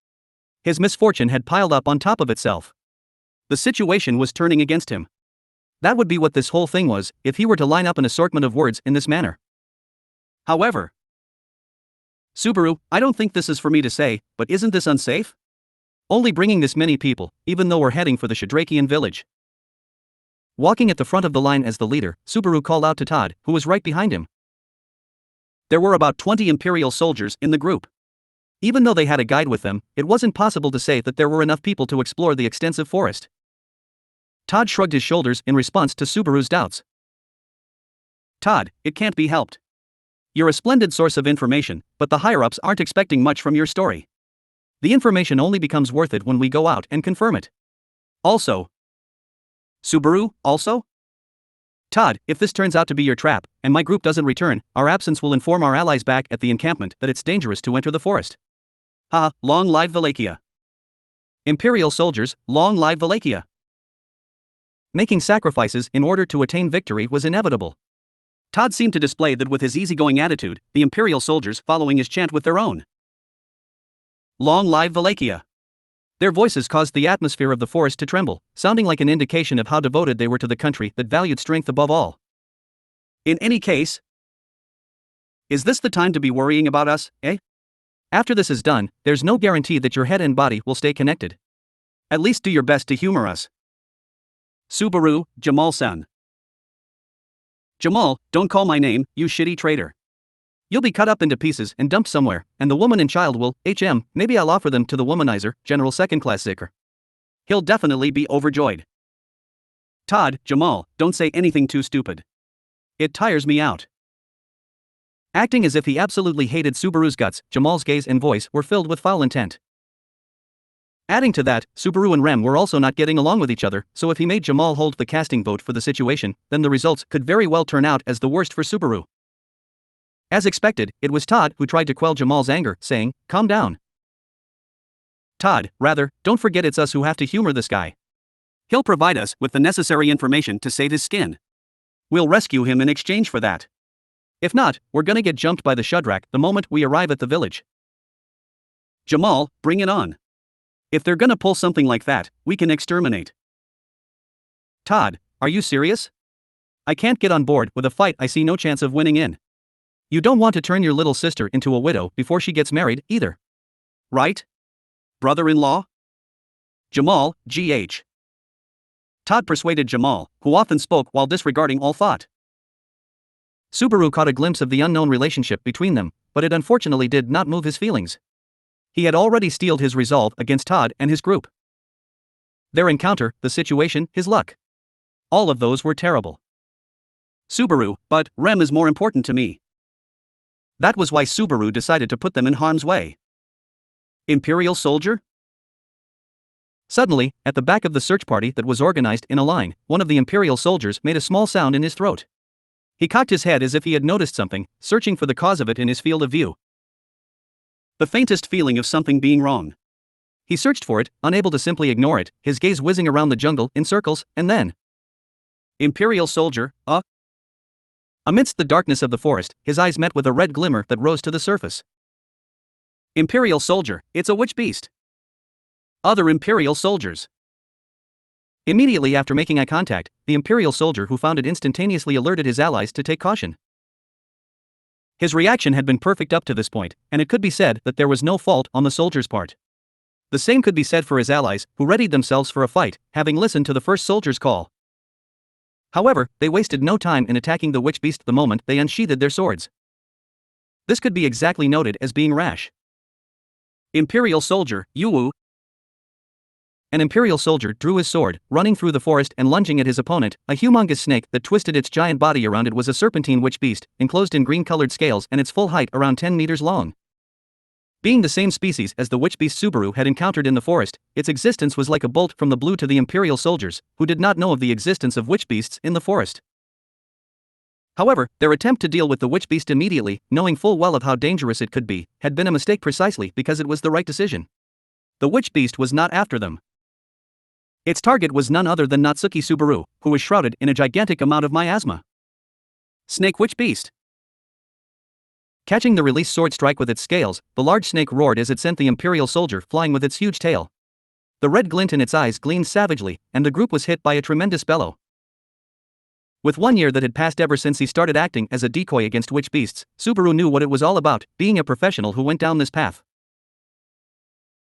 His misfortune had piled up on top of itself. The situation was turning against him. That would be what this whole thing was, if he were to line up an assortment of words in this manner. However, Subaru, I don't think this is for me to say, but isn't this unsafe? Only bringing this many people, even though we're heading for the Shadrakian village. Walking at the front of the line as the leader, Subaru called out to Todd, who was right behind him. There were about 20 Imperial soldiers in the group. Even though they had a guide with them, it wasn't possible to say that there were enough people to explore the extensive forest. Todd shrugged his shoulders in response to Subaru's doubts. Todd, it can't be helped. You're a splendid source of information, but the higher-ups aren't expecting much from your story. The information only becomes worth it when we go out and confirm it. Also. Subaru, also? Todd, if this turns out to be your trap, and my group doesn't return, our absence will inform our allies back at the encampment that it's dangerous to enter the forest. Ha, long live Wallachia. Imperial soldiers, long live Wallachia. Making sacrifices in order to attain victory was inevitable. Todd seemed to display that with his easygoing attitude, the Imperial soldiers following his chant with their own. Long live Wallachia. Their voices caused the atmosphere of the forest to tremble, sounding like an indication of how devoted they were to the country that valued strength above all. In any case, is this the time to be worrying about us, eh? After this is done, there's no guarantee that your head and body will stay connected. At least do your best to humor us. Subaru, Jamal-san. Jamal, don't call my name, you shitty traitor. You'll be cut up into pieces and dumped somewhere, and the woman and child will, maybe I'll offer them to the womanizer, General Second-Class Zicker. He'll definitely be overjoyed. Todd, Jamal, don't say anything too stupid. It tires me out. Acting as if he absolutely hated Subaru's guts, Jamal's gaze and voice were filled with foul intent. Adding to that, Subaru and Rem were also not getting along with each other, so if he made Jamal hold the casting vote for the situation, then the results could very well turn out as the worst for Subaru. As expected, it was Todd who tried to quell Jamal's anger, saying, "Calm down. Todd, rather, don't forget it's us who have to humor this guy. He'll provide us with the necessary information to save his skin. We'll rescue him in exchange for that. If not, we're gonna get jumped by the Shudrak the moment we arrive at the village. Jamal, bring it on. If they're gonna pull something like that, we can exterminate." Todd, are you serious? I can't get on board with a fight I see no chance of winning in. You don't want to turn your little sister into a widow before she gets married, either. Right? Brother-in-law? Jamal, GH. Todd persuaded Jamal, who often spoke while disregarding all thought. Subaru caught a glimpse of the unknown relationship between them, but it unfortunately did not move his feelings. He had already steeled his resolve against Todd and his group. Their encounter, the situation, his luck. All of those were terrible. Subaru, but Rem is more important to me. That was why Subaru decided to put them in harm's way. Imperial soldier? Suddenly, at the back of the search party that was organized in a line, one of the Imperial soldiers made a small sound in his throat. He cocked his head as if he had noticed something, searching for the cause of it in his field of view. The faintest feeling of something being wrong. He searched for it, unable to simply ignore it, his gaze whizzing around the jungle in circles, and then... Imperial soldier, Amidst the darkness of the forest, his eyes met with a red glimmer that rose to the surface. Imperial soldier, it's a witch beast. Other Imperial soldiers. Immediately after making eye contact, the Imperial soldier who found it instantaneously alerted his allies to take caution. His reaction had been perfect up to this point, and it could be said that there was no fault on the soldier's part. The same could be said for his allies, who readied themselves for a fight, having listened to the first soldier's call. However, they wasted no time in attacking the witch beast the moment they unsheathed their swords. This could be exactly noted as being rash. Imperial soldier, Yuwu. An Imperial soldier drew his sword, running through the forest and lunging at his opponent. A humongous snake that twisted its giant body around it was a serpentine witch beast, enclosed in green-colored scales and its full height around 10 meters long. Being the same species as the witch beast Subaru had encountered in the forest, its existence was like a bolt from the blue to the Imperial soldiers, who did not know of the existence of witch beasts in the forest. However, their attempt to deal with the witch beast immediately, knowing full well of how dangerous it could be, had been a mistake precisely because it was the right decision. The witch beast was not after them. Its target was none other than Natsuki Subaru, who was shrouded in a gigantic amount of miasma. Snake witch beast. Catching the release sword strike with its scales, the large snake roared as it sent the Imperial soldier flying with its huge tail. The red glint in its eyes gleamed savagely, and the group was hit by a tremendous bellow. With 1 year that had passed ever since he started acting as a decoy against witch beasts, Subaru knew what it was all about, being a professional who went down this path.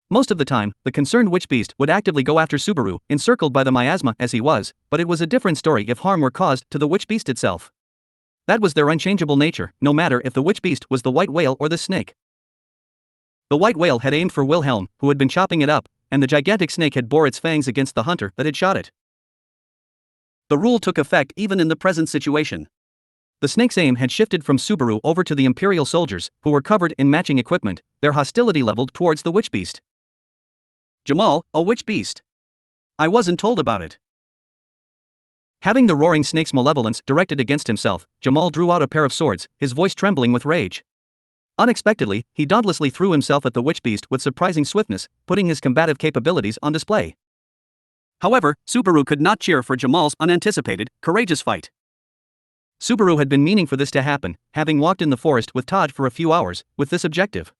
Most of the time, the concerned witch beast would actively go after Subaru, encircled by the miasma as he was, but it was a different story if harm were caused to the witch beast itself. That was their unchangeable nature, no matter if the witch beast was the white whale or the snake. The white whale had aimed for Wilhelm, who had been chopping it up, and the gigantic snake had bore its fangs against the hunter that had shot it. The rule took effect even in the present situation. The snake's aim had shifted from Subaru over to the Imperial soldiers, who were covered in matching equipment, their hostility leveled towards the witch beast. Jamal, a witch beast. I wasn't told about it. Having the roaring snake's malevolence directed against himself, Jamal drew out a pair of swords, his voice trembling with rage. Unexpectedly, he dauntlessly threw himself at the witch beast with surprising swiftness, putting his combative capabilities on display. However, Subaru could not cheer for Jamal's unanticipated, courageous fight. Subaru had been meaning for this to happen, having walked in the forest with Todd for a few hours, with this objective.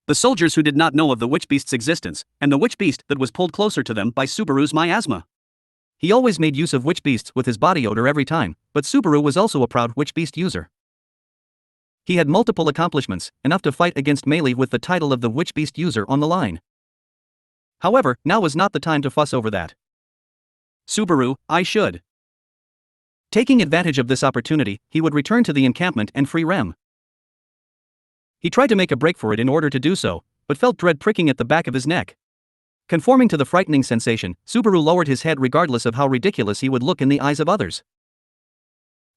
The soldiers who did not know of the witch beast's existence, and the witch beast that was pulled closer to them by Subaru's miasma. He always made use of witch beasts with his body odor every time, but Subaru was also a proud witch beast user. He had multiple accomplishments, enough to fight against Melee with the title of the witch beast user on the line. However, now was not the time to fuss over that. Subaru, I should. Taking advantage of this opportunity, he would return to the encampment and free Rem. He tried to make a break for it in order to do so, but felt dread pricking at the back of his neck. Conforming to the frightening sensation, Subaru lowered his head regardless of how ridiculous he would look in the eyes of others.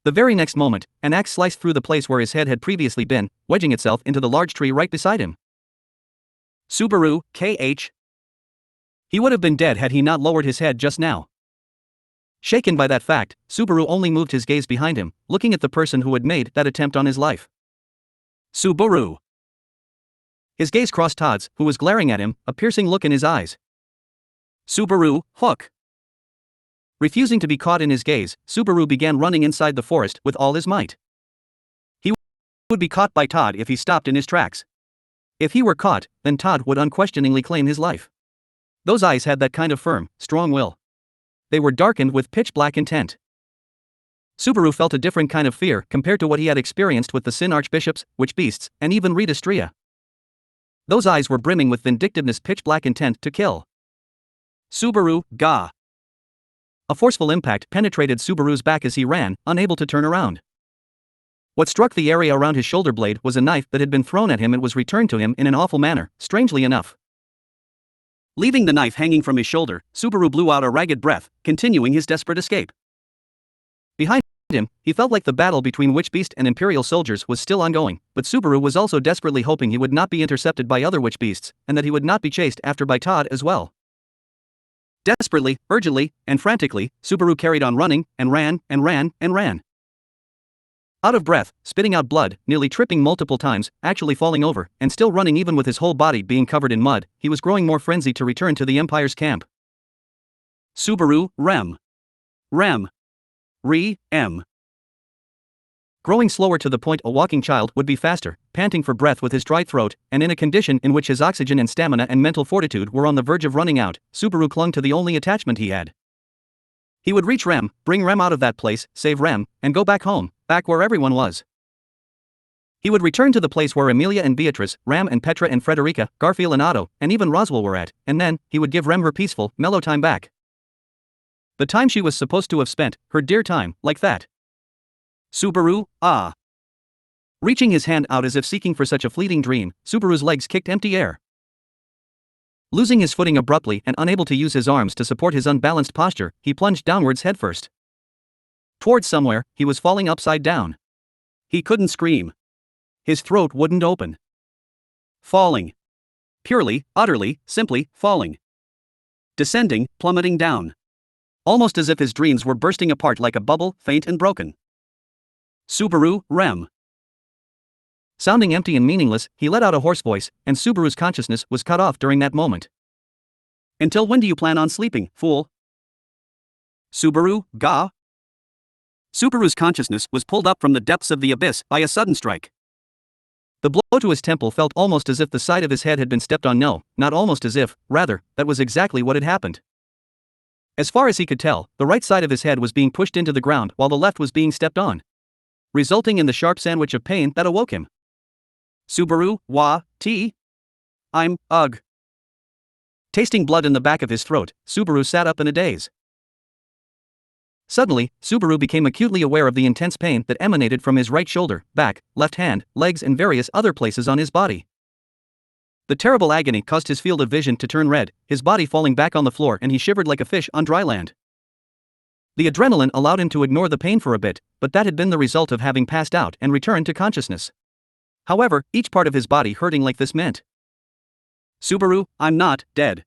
The very next moment, an axe sliced through the place where his head had previously been, wedging itself into the large tree right beside him. Subaru, KH. He would have been dead had he not lowered his head just now. Shaken by that fact, Subaru only moved his gaze behind him, looking at the person who had made that attempt on his life. Subaru. His gaze crossed Todd's, who was glaring at him, a piercing look in his eyes. Subaru, hook. Refusing to be caught in his gaze, Subaru began running inside the forest with all his might. He would be caught by Todd if he stopped in his tracks. If he were caught, then Todd would unquestioningly claim his life. Those eyes had that kind of firm, strong will. They were darkened with pitch-black intent. Subaru felt a different kind of fear compared to what he had experienced with the Sin Archbishops, witch beasts, and even Rita Stria. Those eyes were brimming with vindictiveness, pitch-black intent to kill. Subaru, Ga. A forceful impact penetrated Subaru's back as he ran, unable to turn around. What struck the area around his shoulder blade was a knife that had been thrown at him and was returned to him in an awful manner, strangely enough. Leaving the knife hanging from his shoulder, Subaru blew out a ragged breath, continuing his desperate escape. Behind him, he felt like the battle between witch beast and Imperial soldiers was still ongoing, but Subaru was also desperately hoping he would not be intercepted by other witch beasts, and that he would not be chased after by Todd as well. Desperately, urgently, and frantically, Subaru carried on running, and ran, and ran, and ran. Out of breath, spitting out blood, nearly tripping multiple times, actually falling over, and still running even with his whole body being covered in mud, he was growing more frenzied to return to the Empire's camp. Subaru, Rem. Rem. Re-em. Growing slower to the point a walking child would be faster, panting for breath with his dry throat, and in a condition in which his oxygen and stamina and mental fortitude were on the verge of running out, Subaru clung to the only attachment he had. He would reach Rem, bring Rem out of that place, save Rem, and go back home, back where everyone was. He would return to the place where Amelia and Beatrice, Ram and Petra and Frederica, Garfield and Otto, and even Roswell were at, and then, he would give Rem her peaceful, mellow time back. The time she was supposed to have spent, her dear time, like that. Subaru, ah. Reaching his hand out as if seeking for such a fleeting dream, Subaru's legs kicked empty air. Losing his footing abruptly and unable to use his arms to support his unbalanced posture, he plunged downwards headfirst. Towards somewhere, he was falling upside down. He couldn't scream. His throat wouldn't open. Falling. Purely, utterly, simply, falling. Descending, plummeting down. Almost as if his dreams were bursting apart like a bubble, faint and broken. Subaru, Rem. Sounding empty and meaningless, he let out a hoarse voice, and Subaru's consciousness was cut off during that moment. Until when do you plan on sleeping, fool? Subaru, ga? Subaru's consciousness was pulled up from the depths of the abyss by a sudden strike. The blow to his temple felt almost as if the side of his head had been stepped on. No, not almost as if, rather, that was exactly what had happened. As far as he could tell, the right side of his head was being pushed into the ground while the left was being stepped on, resulting in the sharp sandwich of pain that awoke him. Subaru, wa, ti? I'm, ugh. Tasting blood in the back of his throat, Subaru sat up in a daze. Suddenly, Subaru became acutely aware of the intense pain that emanated from his right shoulder, back, left hand, legs and various other places on his body. The terrible agony caused his field of vision to turn red, his body falling back on the floor, and he shivered like a fish on dry land. The adrenaline allowed him to ignore the pain for a bit, but that had been the result of having passed out and returned to consciousness. However, each part of his body hurting like this meant, Subaru, I'm not dead.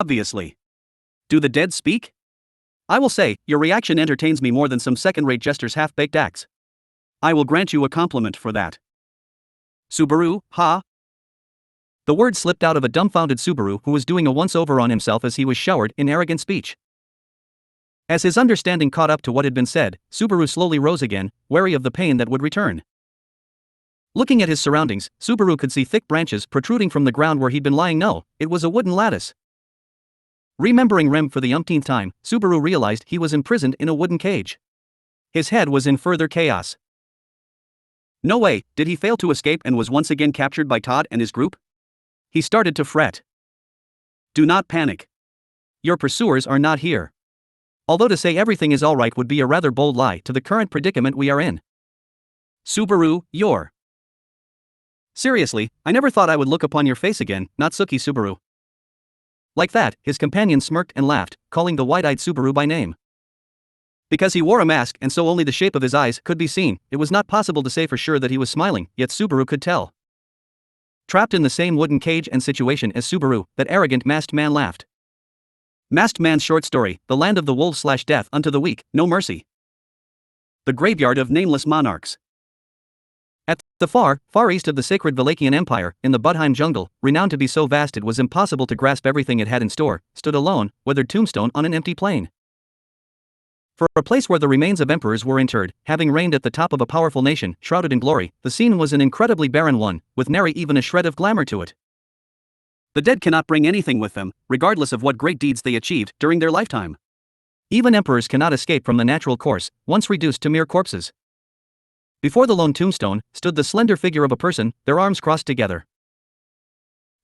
Obviously. Do the dead speak? I will say, your reaction entertains me more than some second-rate jester's half-baked acts. I will grant you a compliment for that. Subaru, ha? The word slipped out of a dumbfounded Subaru who was doing a once-over on himself as he was showered in arrogant speech. As his understanding caught up to what had been said, Subaru slowly rose again, wary of the pain that would return. Looking at his surroundings, Subaru could see thick branches protruding from the ground where he'd been lying. No, it was a wooden lattice. Remembering Rem for the umpteenth time, Subaru realized he was imprisoned in a wooden cage. His head was in further chaos. No way, did he fail to escape and was once again captured by Todd and his group? He started to fret. Do not panic. Your pursuers are not here. Although to say everything is alright would be a rather bold lie to the current predicament we are in. Subaru, you're. Seriously, I never thought I would look upon your face again, Natsuki Subaru. Like that, his companion smirked and laughed, calling the wide-eyed Subaru by name. Because he wore a mask and so only the shape of his eyes could be seen, it was not possible to say for sure that he was smiling, yet Subaru could tell. Trapped in the same wooden cage and situation as Subaru, that arrogant masked man laughed. Masked Man's short story, The Land of the Wolves / Death unto the Weak, No Mercy. The Graveyard of Nameless Monarchs. At the far east of the sacred Valachian Empire, in the Budheim jungle, renowned to be so vast it was impossible to grasp everything it had in store, stood a lone, weathered tombstone on an empty plain. For a place where the remains of emperors were interred, having reigned at the top of a powerful nation, shrouded in glory, the scene was an incredibly barren one, with nary even a shred of glamour to it. The dead cannot bring anything with them, regardless of what great deeds they achieved during their lifetime. Even emperors cannot escape from the natural course, once reduced to mere corpses. Before the lone tombstone, stood the slender figure of a person, their arms crossed together.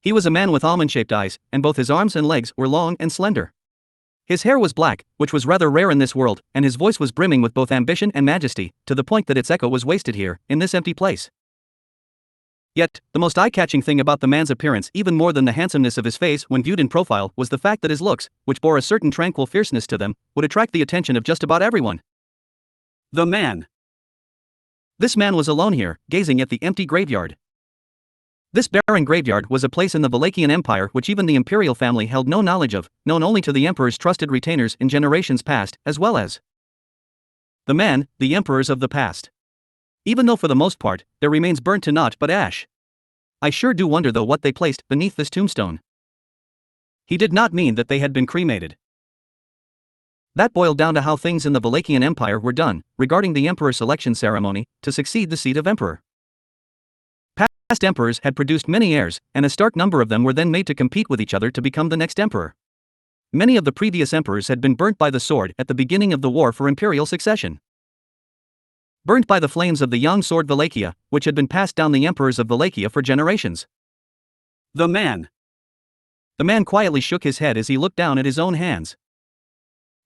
He was a man with almond-shaped eyes, and both his arms and legs were long and slender. His hair was black, which was rather rare in this world, and his voice was brimming with both ambition and majesty, to the point that its echo was wasted here, in this empty place. Yet, the most eye-catching thing about the man's appearance, even more than the handsomeness of his face when viewed in profile, was the fact that his looks, which bore a certain tranquil fierceness to them, would attract the attention of just about everyone. The man. This man was alone here, gazing at the empty graveyard. This barren graveyard was a place in the Valachian Empire which even the imperial family held no knowledge of, known only to the emperor's trusted retainers in generations past, as well as the man, the emperors of the past. Even though for the most part, their remains burnt to naught but ash. I sure do wonder though what they placed beneath this tombstone. He did not mean that they had been cremated. That boiled down to how things in the Valachian Empire were done, regarding the emperor selection ceremony, to succeed the seat of emperor. Past emperors had produced many heirs, and a stark number of them were then made to compete with each other to become the next emperor. Many of the previous emperors had been burnt by the sword at the beginning of the war for imperial succession. Burnt by the flames of the young sword Wallachia, which had been passed down the emperors of Wallachia for generations. The man quietly shook his head as he looked down at his own hands.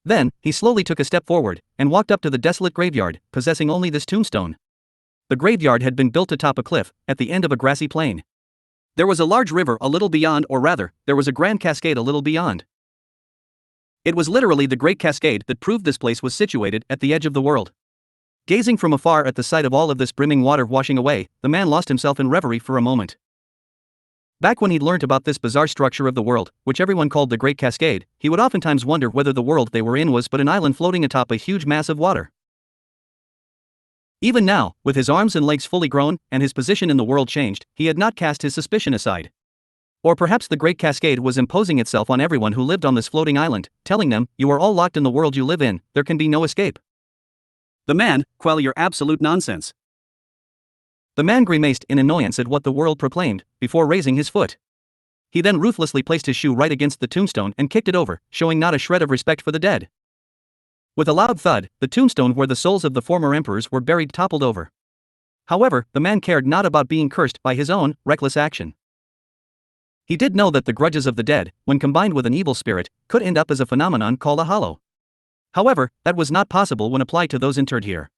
Then, he slowly took a step forward, and walked up to the desolate graveyard, possessing only this tombstone. The graveyard had been built atop a cliff, at the end of a grassy plain. There was a large river a little beyond, or rather, there was a grand cascade a little beyond. It was literally the Great Cascade that proved this place was situated at the edge of the world. Gazing from afar at the sight of all of this brimming water washing away, the man lost himself in reverie for a moment. Back when he'd learnt about this bizarre structure of the world, which everyone called the Great Cascade, he would oftentimes wonder whether the world they were in was but an island floating atop a huge mass of water. Even now, with his arms and legs fully grown, and his position in the world changed, he had not cast his suspicion aside. Or perhaps the Great Cascade was imposing itself on everyone who lived on this floating island, telling them, "You are all locked in the world you live in, there can be no escape." The man, "Quell your absolute nonsense." The man grimaced in annoyance at what the world proclaimed, before raising his foot. He then ruthlessly placed his shoe right against the tombstone and kicked it over, showing not a shred of respect for the dead. With a loud thud, the tombstone where the souls of the former emperors were buried toppled over. However, the man cared not about being cursed by his own reckless action. He did know that the grudges of the dead, when combined with an evil spirit, could end up as a phenomenon called a hollow. However, that was not possible when applied to those interred here.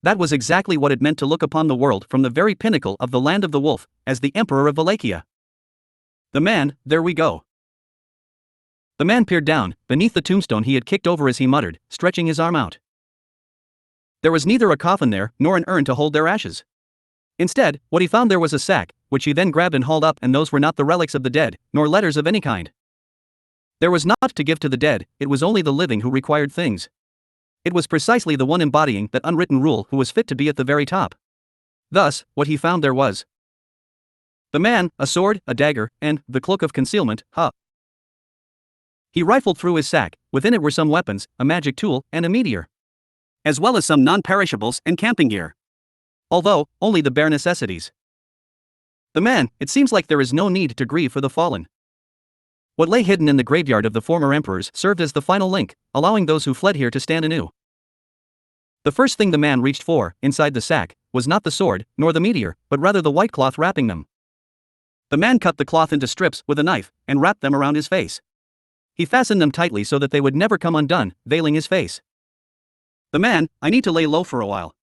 That was exactly what it meant to look upon the world from the very pinnacle of the land of the wolf, as the emperor of Wallachia. The man, "There we go." The man peered down, beneath the tombstone he had kicked over as he muttered, stretching his arm out. There was neither a coffin there, nor an urn to hold their ashes. Instead, what he found there was a sack, which he then grabbed and hauled up, and those were not the relics of the dead, nor letters of any kind. There was naught to give to the dead, it was only the living who required things. It was precisely the one embodying that unwritten rule who was fit to be at the very top. Thus, what he found there was the man, a sword, a dagger, and the cloak of concealment, He rifled through his sack, within it were some weapons, a magic tool, and a meteor. As well as some non-perishables and camping gear. Although, only the bare necessities. The man, "It seems like there is no need to grieve for the fallen." What lay hidden in the graveyard of the former emperors served as the final link, allowing those who fled here to stand anew. The first thing the man reached for, inside the sack, was not the sword, nor the meteor, but rather the white cloth wrapping them. The man cut the cloth into strips with a knife, and wrapped them around his face. He fastened them tightly so that they would never come undone, veiling his face. The man, "I need to lay low for a while.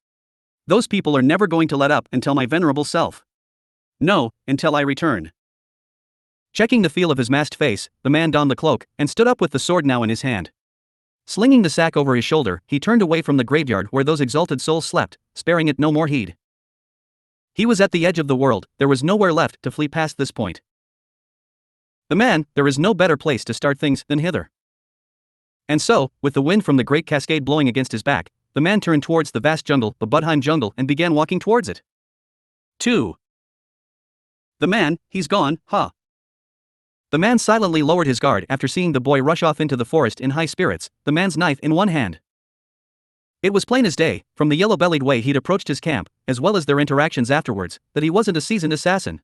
Those people are never going to let up until my venerable self. No, until I return." Checking the feel of his masked face, the man donned the cloak, and stood up with the sword now in his hand. Slinging the sack over his shoulder, he turned away from the graveyard where those exalted souls slept, sparing it no more heed. He was at the edge of the world, there was nowhere left to flee past this point. The man, "There is no better place to start things than hither." And so, with the wind from the Great Cascade blowing against his back, the man turned towards the vast jungle, the Budheim jungle, and began walking towards it. 2. The man, "He's gone, The man silently lowered his guard after seeing the boy rush off into the forest in high spirits, the man's knife in one hand. It was plain as day, from the yellow-bellied way he'd approached his camp, as well as their interactions afterwards, that he wasn't a seasoned assassin.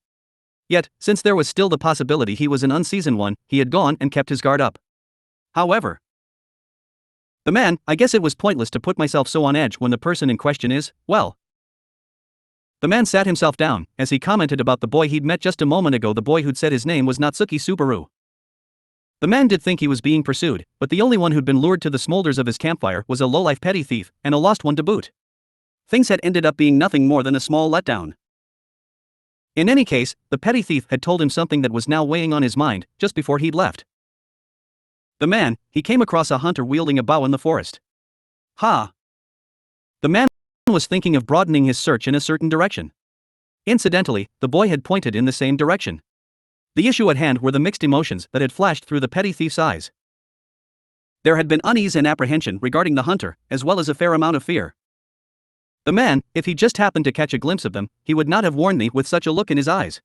Yet, since there was still the possibility he was an unseasoned one, he had gone and kept his guard up. However, the man, "I guess it was pointless to put myself so on edge when the person in question is, well." The man sat himself down, as he commented about the boy he'd met just a moment ago, the boy who'd said his name was Natsuki Subaru. The man did think he was being pursued, but the only one who'd been lured to the smolders of his campfire was a lowlife petty thief, and a lost one to boot. Things had ended up being nothing more than a small letdown. In any case, the petty thief had told him something that was now weighing on his mind, just before he'd left. The man, he came across a hunter wielding a bow in the forest. The man was thinking of broadening his search in a certain direction. Incidentally, the boy had pointed in the same direction. The issue at hand were the mixed emotions that had flashed through the petty thief's eyes. There had been unease and apprehension regarding the hunter, as well as a fair amount of fear. The man, if he just happened to catch a glimpse of them, he would not have warned me with such a look in his eyes.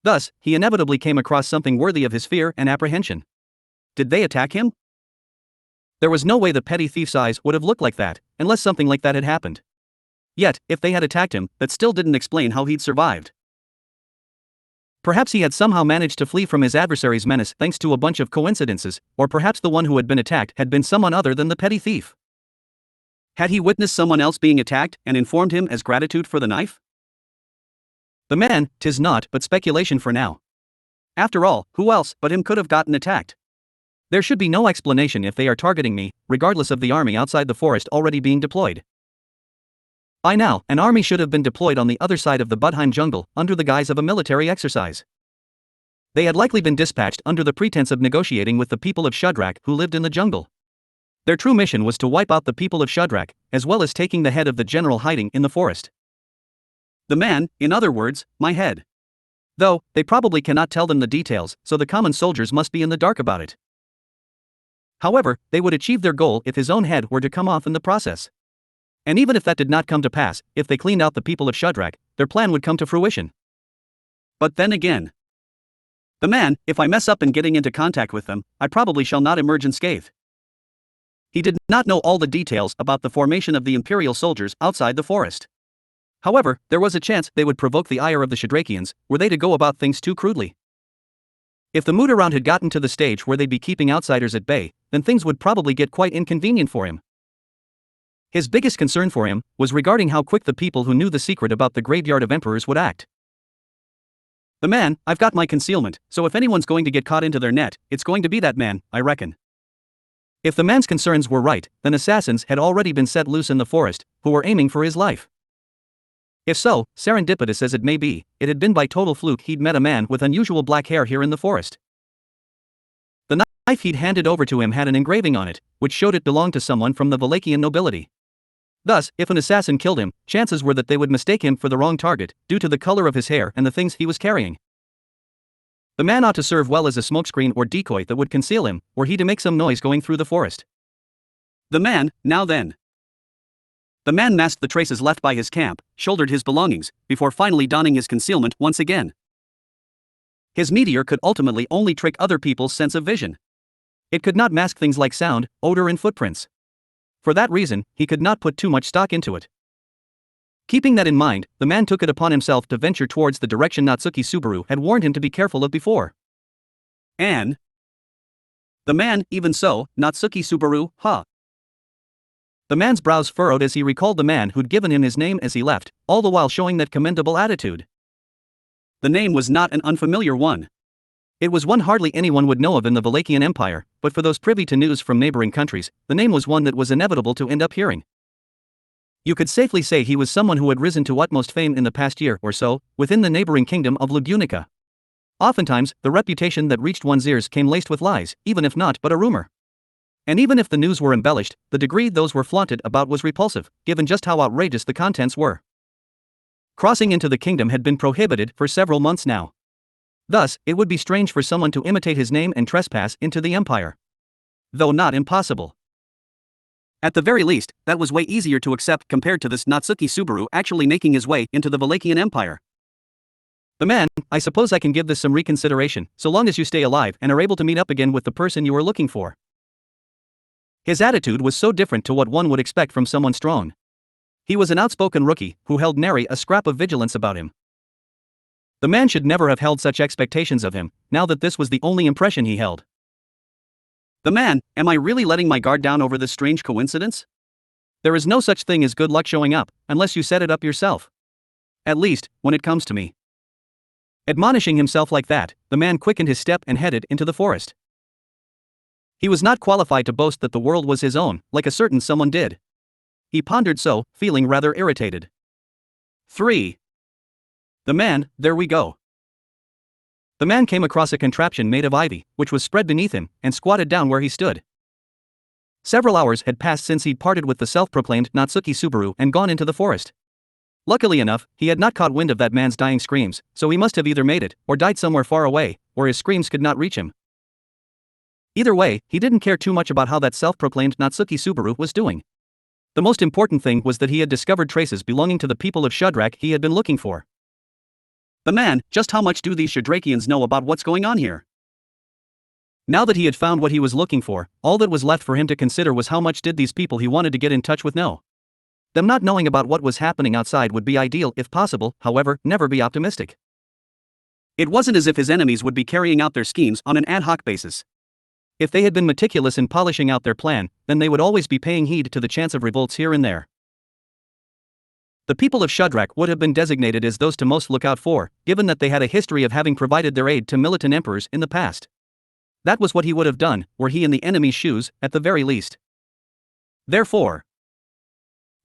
Thus, he inevitably came across something worthy of his fear and apprehension. Did they attack him? There was no way the petty thief's eyes would have looked like that, unless something like that had happened. Yet, if they had attacked him, that still didn't explain how he'd survived. Perhaps he had somehow managed to flee from his adversary's menace thanks to a bunch of coincidences, or perhaps the one who had been attacked had been someone other than the petty thief. Had he witnessed someone else being attacked and informed him as gratitude for the knife? The man, "'Tis naught but speculation for now. After all, who else but him could have gotten attacked? There should be no explanation if they are targeting me, regardless of the army outside the forest already being deployed." By now, an army should have been deployed on the other side of the Budheim jungle, under the guise of a military exercise. They had likely been dispatched under the pretense of negotiating with the people of Shadrach who lived in the jungle. Their true mission was to wipe out the people of Shadrach, as well as taking the head of the general hiding in the forest. The man, in other words, my head. Though, they probably cannot tell them the details, so the common soldiers must be in the dark about it. However, they would achieve their goal if his own head were to come off in the process. And even if that did not come to pass, if they cleaned out the people of Shadrach, their plan would come to fruition. But then again, the man, if I mess up in getting into contact with them, I probably shall not emerge unscathed. He did not know all the details about the formation of the Imperial soldiers outside the forest. However, there was a chance they would provoke the ire of the Shadrachians, were they to go about things too crudely. If the mood around had gotten to the stage where they'd be keeping outsiders at bay, then things would probably get quite inconvenient for him. His biggest concern for him was regarding how quick the people who knew the secret about the graveyard of emperors would act. The man, I've got my concealment, so if anyone's going to get caught into their net, it's going to be that man, I reckon. If the man's concerns were right, then assassins had already been set loose in the forest, who were aiming for his life. If so, serendipitous as it may be, it had been by total fluke he'd met a man with unusual black hair here in the forest. The knife he'd handed over to him had an engraving on it, which showed it belonged to someone from the Valachian nobility. Thus, if an assassin killed him, chances were that they would mistake him for the wrong target, due to the color of his hair and the things he was carrying. The man ought to serve well as a smokescreen or decoy that would conceal him, were he to make some noise going through the forest. The man, now then. The man masked the traces left by his camp, shouldered his belongings, before finally donning his concealment once again. His meteor could ultimately only trick other people's sense of vision. It could not mask things like sound, odor and footprints. For that reason, he could not put too much stock into it. Keeping that in mind, the man took it upon himself to venture towards the direction Natsuki Subaru had warned him to be careful of before. And the man, even so, Natsuki Subaru, huh? The man's brows furrowed as he recalled the man who'd given him his name as he left, all the while showing that commendable attitude. The name was not an unfamiliar one. It was one hardly anyone would know of in the Valachian Empire, but for those privy to news from neighboring countries, the name was one that was inevitable to end up hearing. You could safely say he was someone who had risen to utmost fame in the past year or so, within the neighboring kingdom of Lugunica. Oftentimes, the reputation that reached one's ears came laced with lies, even if not but a rumor. And even if the news were embellished, the degree those were flaunted about was repulsive, given just how outrageous the contents were. Crossing into the kingdom had been prohibited for several months now. Thus, it would be strange for someone to imitate his name and trespass into the empire. Though not impossible. At the very least, that was way easier to accept compared to this Natsuki Subaru actually making his way into the Valachian Empire. The man, I suppose I can give this some reconsideration, so long as you stay alive and are able to meet up again with the person you are looking for. His attitude was so different to what one would expect from someone strong. He was an outspoken rookie who held nary a scrap of vigilance about him. The man should never have held such expectations of him, now that this was the only impression he held. The man, am I really letting my guard down over this strange coincidence? There is no such thing as good luck showing up, unless you set it up yourself. At least, when it comes to me. Admonishing himself like that, the man quickened his step and headed into the forest. He was not qualified to boast that the world was his own, like a certain someone did. He pondered so, feeling rather irritated. 3. The man, there we go. The man came across a contraption made of ivy, which was spread beneath him, and squatted down where he stood. Several hours had passed since he'd parted with the self-proclaimed Natsuki Subaru and gone into the forest. Luckily enough, he had not caught wind of that man's dying screams, so he must have either made it, or died somewhere far away, where his screams could not reach him. Either way, he didn't care too much about how that self-proclaimed Natsuki Subaru was doing. The most important thing was that he had discovered traces belonging to the people of Shadrach he had been looking for. The man, just how much do these Shadrachians know about what's going on here? Now that he had found what he was looking for, all that was left for him to consider was how much did these people he wanted to get in touch with know. Them not knowing about what was happening outside would be ideal if possible, however, never be optimistic. It wasn't as if his enemies would be carrying out their schemes on an ad hoc basis. If they had been meticulous in polishing out their plan, then they would always be paying heed to the chance of revolts here and there. The people of Shadrach would have been designated as those to most look out for, given that they had a history of having provided their aid to militant emperors in the past. That was what he would have done, were he in the enemy's shoes, at the very least. Therefore,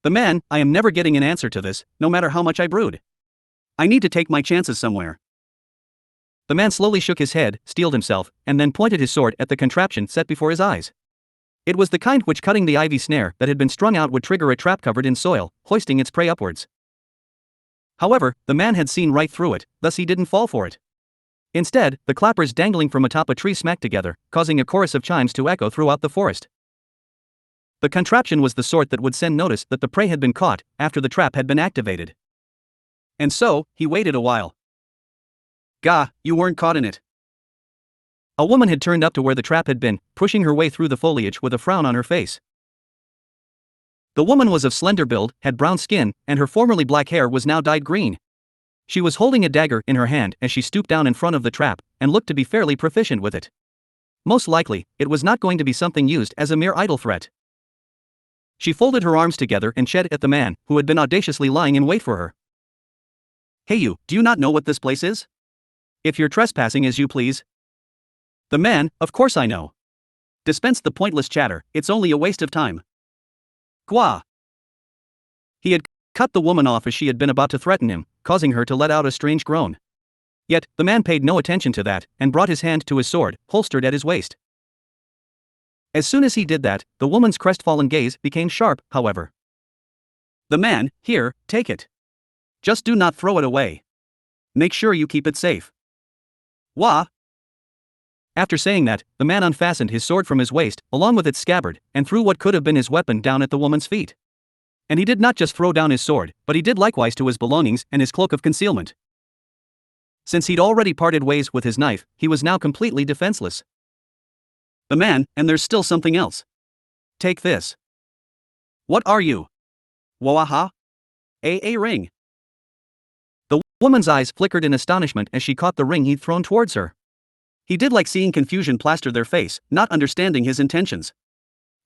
The man, I am never getting an answer to this, no matter how much I brood. I need to take my chances somewhere. The man slowly shook his head, steeled himself, and then pointed his sword at the contraption set before his eyes. It was the kind which, cutting the ivy snare that had been strung out, would trigger a trap covered in soil, hoisting its prey upwards. However, the man had seen right through it, thus he didn't fall for it. Instead, the clappers dangling from atop a tree smacked together, causing a chorus of chimes to echo throughout the forest. The contraption was the sort that would send notice that the prey had been caught after the trap had been activated. And so, he waited a while. Gah, you weren't caught in it. A woman had turned up to where the trap had been, pushing her way through the foliage with a frown on her face. The woman was of slender build, had brown skin, and her formerly black hair was now dyed green. She was holding a dagger in her hand as she stooped down in front of the trap, and looked to be fairly proficient with it. Most likely, it was not going to be something used as a mere idle threat. She folded her arms together and shed at the man, who had been audaciously lying in wait for her. Hey you, do you not know what this place is? If you're trespassing, as you please. The man, of course I know. Dispense the pointless chatter, it's only a waste of time. Gwa. He had cut the woman off as she had been about to threaten him, causing her to let out a strange groan. Yet, the man paid no attention to that, and brought his hand to his sword, holstered at his waist. As soon as he did that, the woman's crestfallen gaze became sharp, however. The man, here, take it. Just do not throw it away. Make sure you keep it safe. Wah! After saying that, the man unfastened his sword from his waist, along with its scabbard, and threw what could have been his weapon down at the woman's feet. And he did not just throw down his sword, but he did likewise to his belongings and his cloak of concealment. Since he'd already parted ways with his knife, he was now completely defenseless. The man, and there's still something else. Take this. What are you? Wawaha? A ring. The woman's eyes flickered in astonishment as she caught the ring he'd thrown towards her. He did like seeing confusion plaster their face, not understanding his intentions.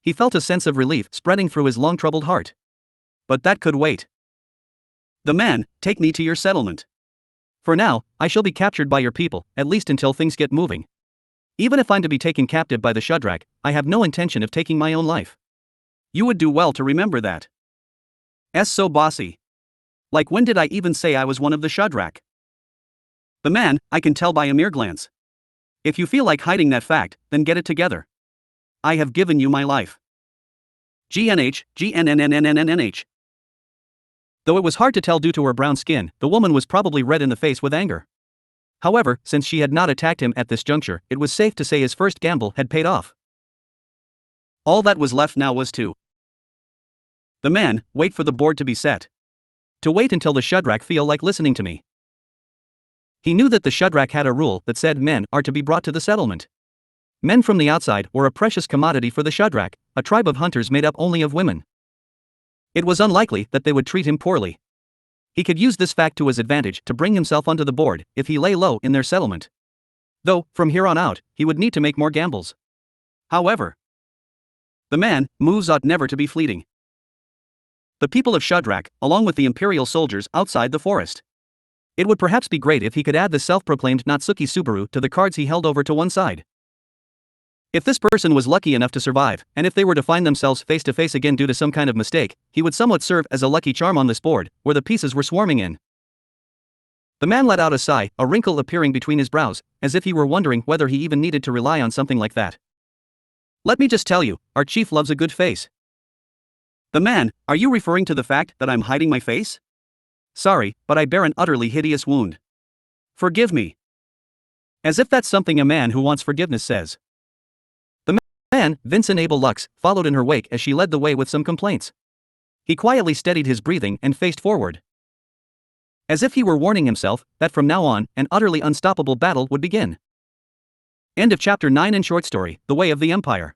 He felt a sense of relief spreading through his long-troubled heart. But that could wait. The man, take me to your settlement. For now, I shall be captured by your people, at least until things get moving. Even if I'm to be taken captive by the Shudrak, I have no intention of taking my own life. You would do well to remember that. So bossy. Like when did I even say I was one of the Shudrak? The man, I can tell by a mere glance. If you feel like hiding that fact, then get it together. I have given you my life. GNH, GNNNNNNH. Though it was hard to tell due to her brown skin, the woman was probably red in the face with anger. However, since she had not attacked him at this juncture, it was safe to say his first gamble had paid off. All that was left now was to the man, wait for the board to be set. To wait until the Shudrak feel like listening to me. He knew that the Shudrak had a rule that said men are to be brought to the settlement. Men from the outside were a precious commodity for the Shudrak, a tribe of hunters made up only of women. It was unlikely that they would treat him poorly. He could use this fact to his advantage to bring himself onto the board if he lay low in their settlement. Though, from here on out, he would need to make more gambles. However, the man, moves ought never to be fleeting. The people of Shudrak, along with the Imperial soldiers outside the forest. It would perhaps be great if he could add the self-proclaimed Natsuki Subaru to the cards he held over to one side. If this person was lucky enough to survive, and if they were to find themselves face to face again due to some kind of mistake, he would somewhat serve as a lucky charm on this board, where the pieces were swarming in. The man let out a sigh, a wrinkle appearing between his brows, as if he were wondering whether he even needed to rely on something like that. Let me just tell you, our chief loves a good face. The man, are you referring to the fact that I'm hiding my face? Sorry, but I bear an utterly hideous wound. Forgive me. As if that's something a man who wants forgiveness says. The man, Vincent Abel Lux, followed in her wake as she led the way with some complaints. He quietly steadied his breathing and faced forward. As if he were warning himself that from now on, an utterly unstoppable battle would begin. End of Chapter 9 and short story, The Way of the Empire.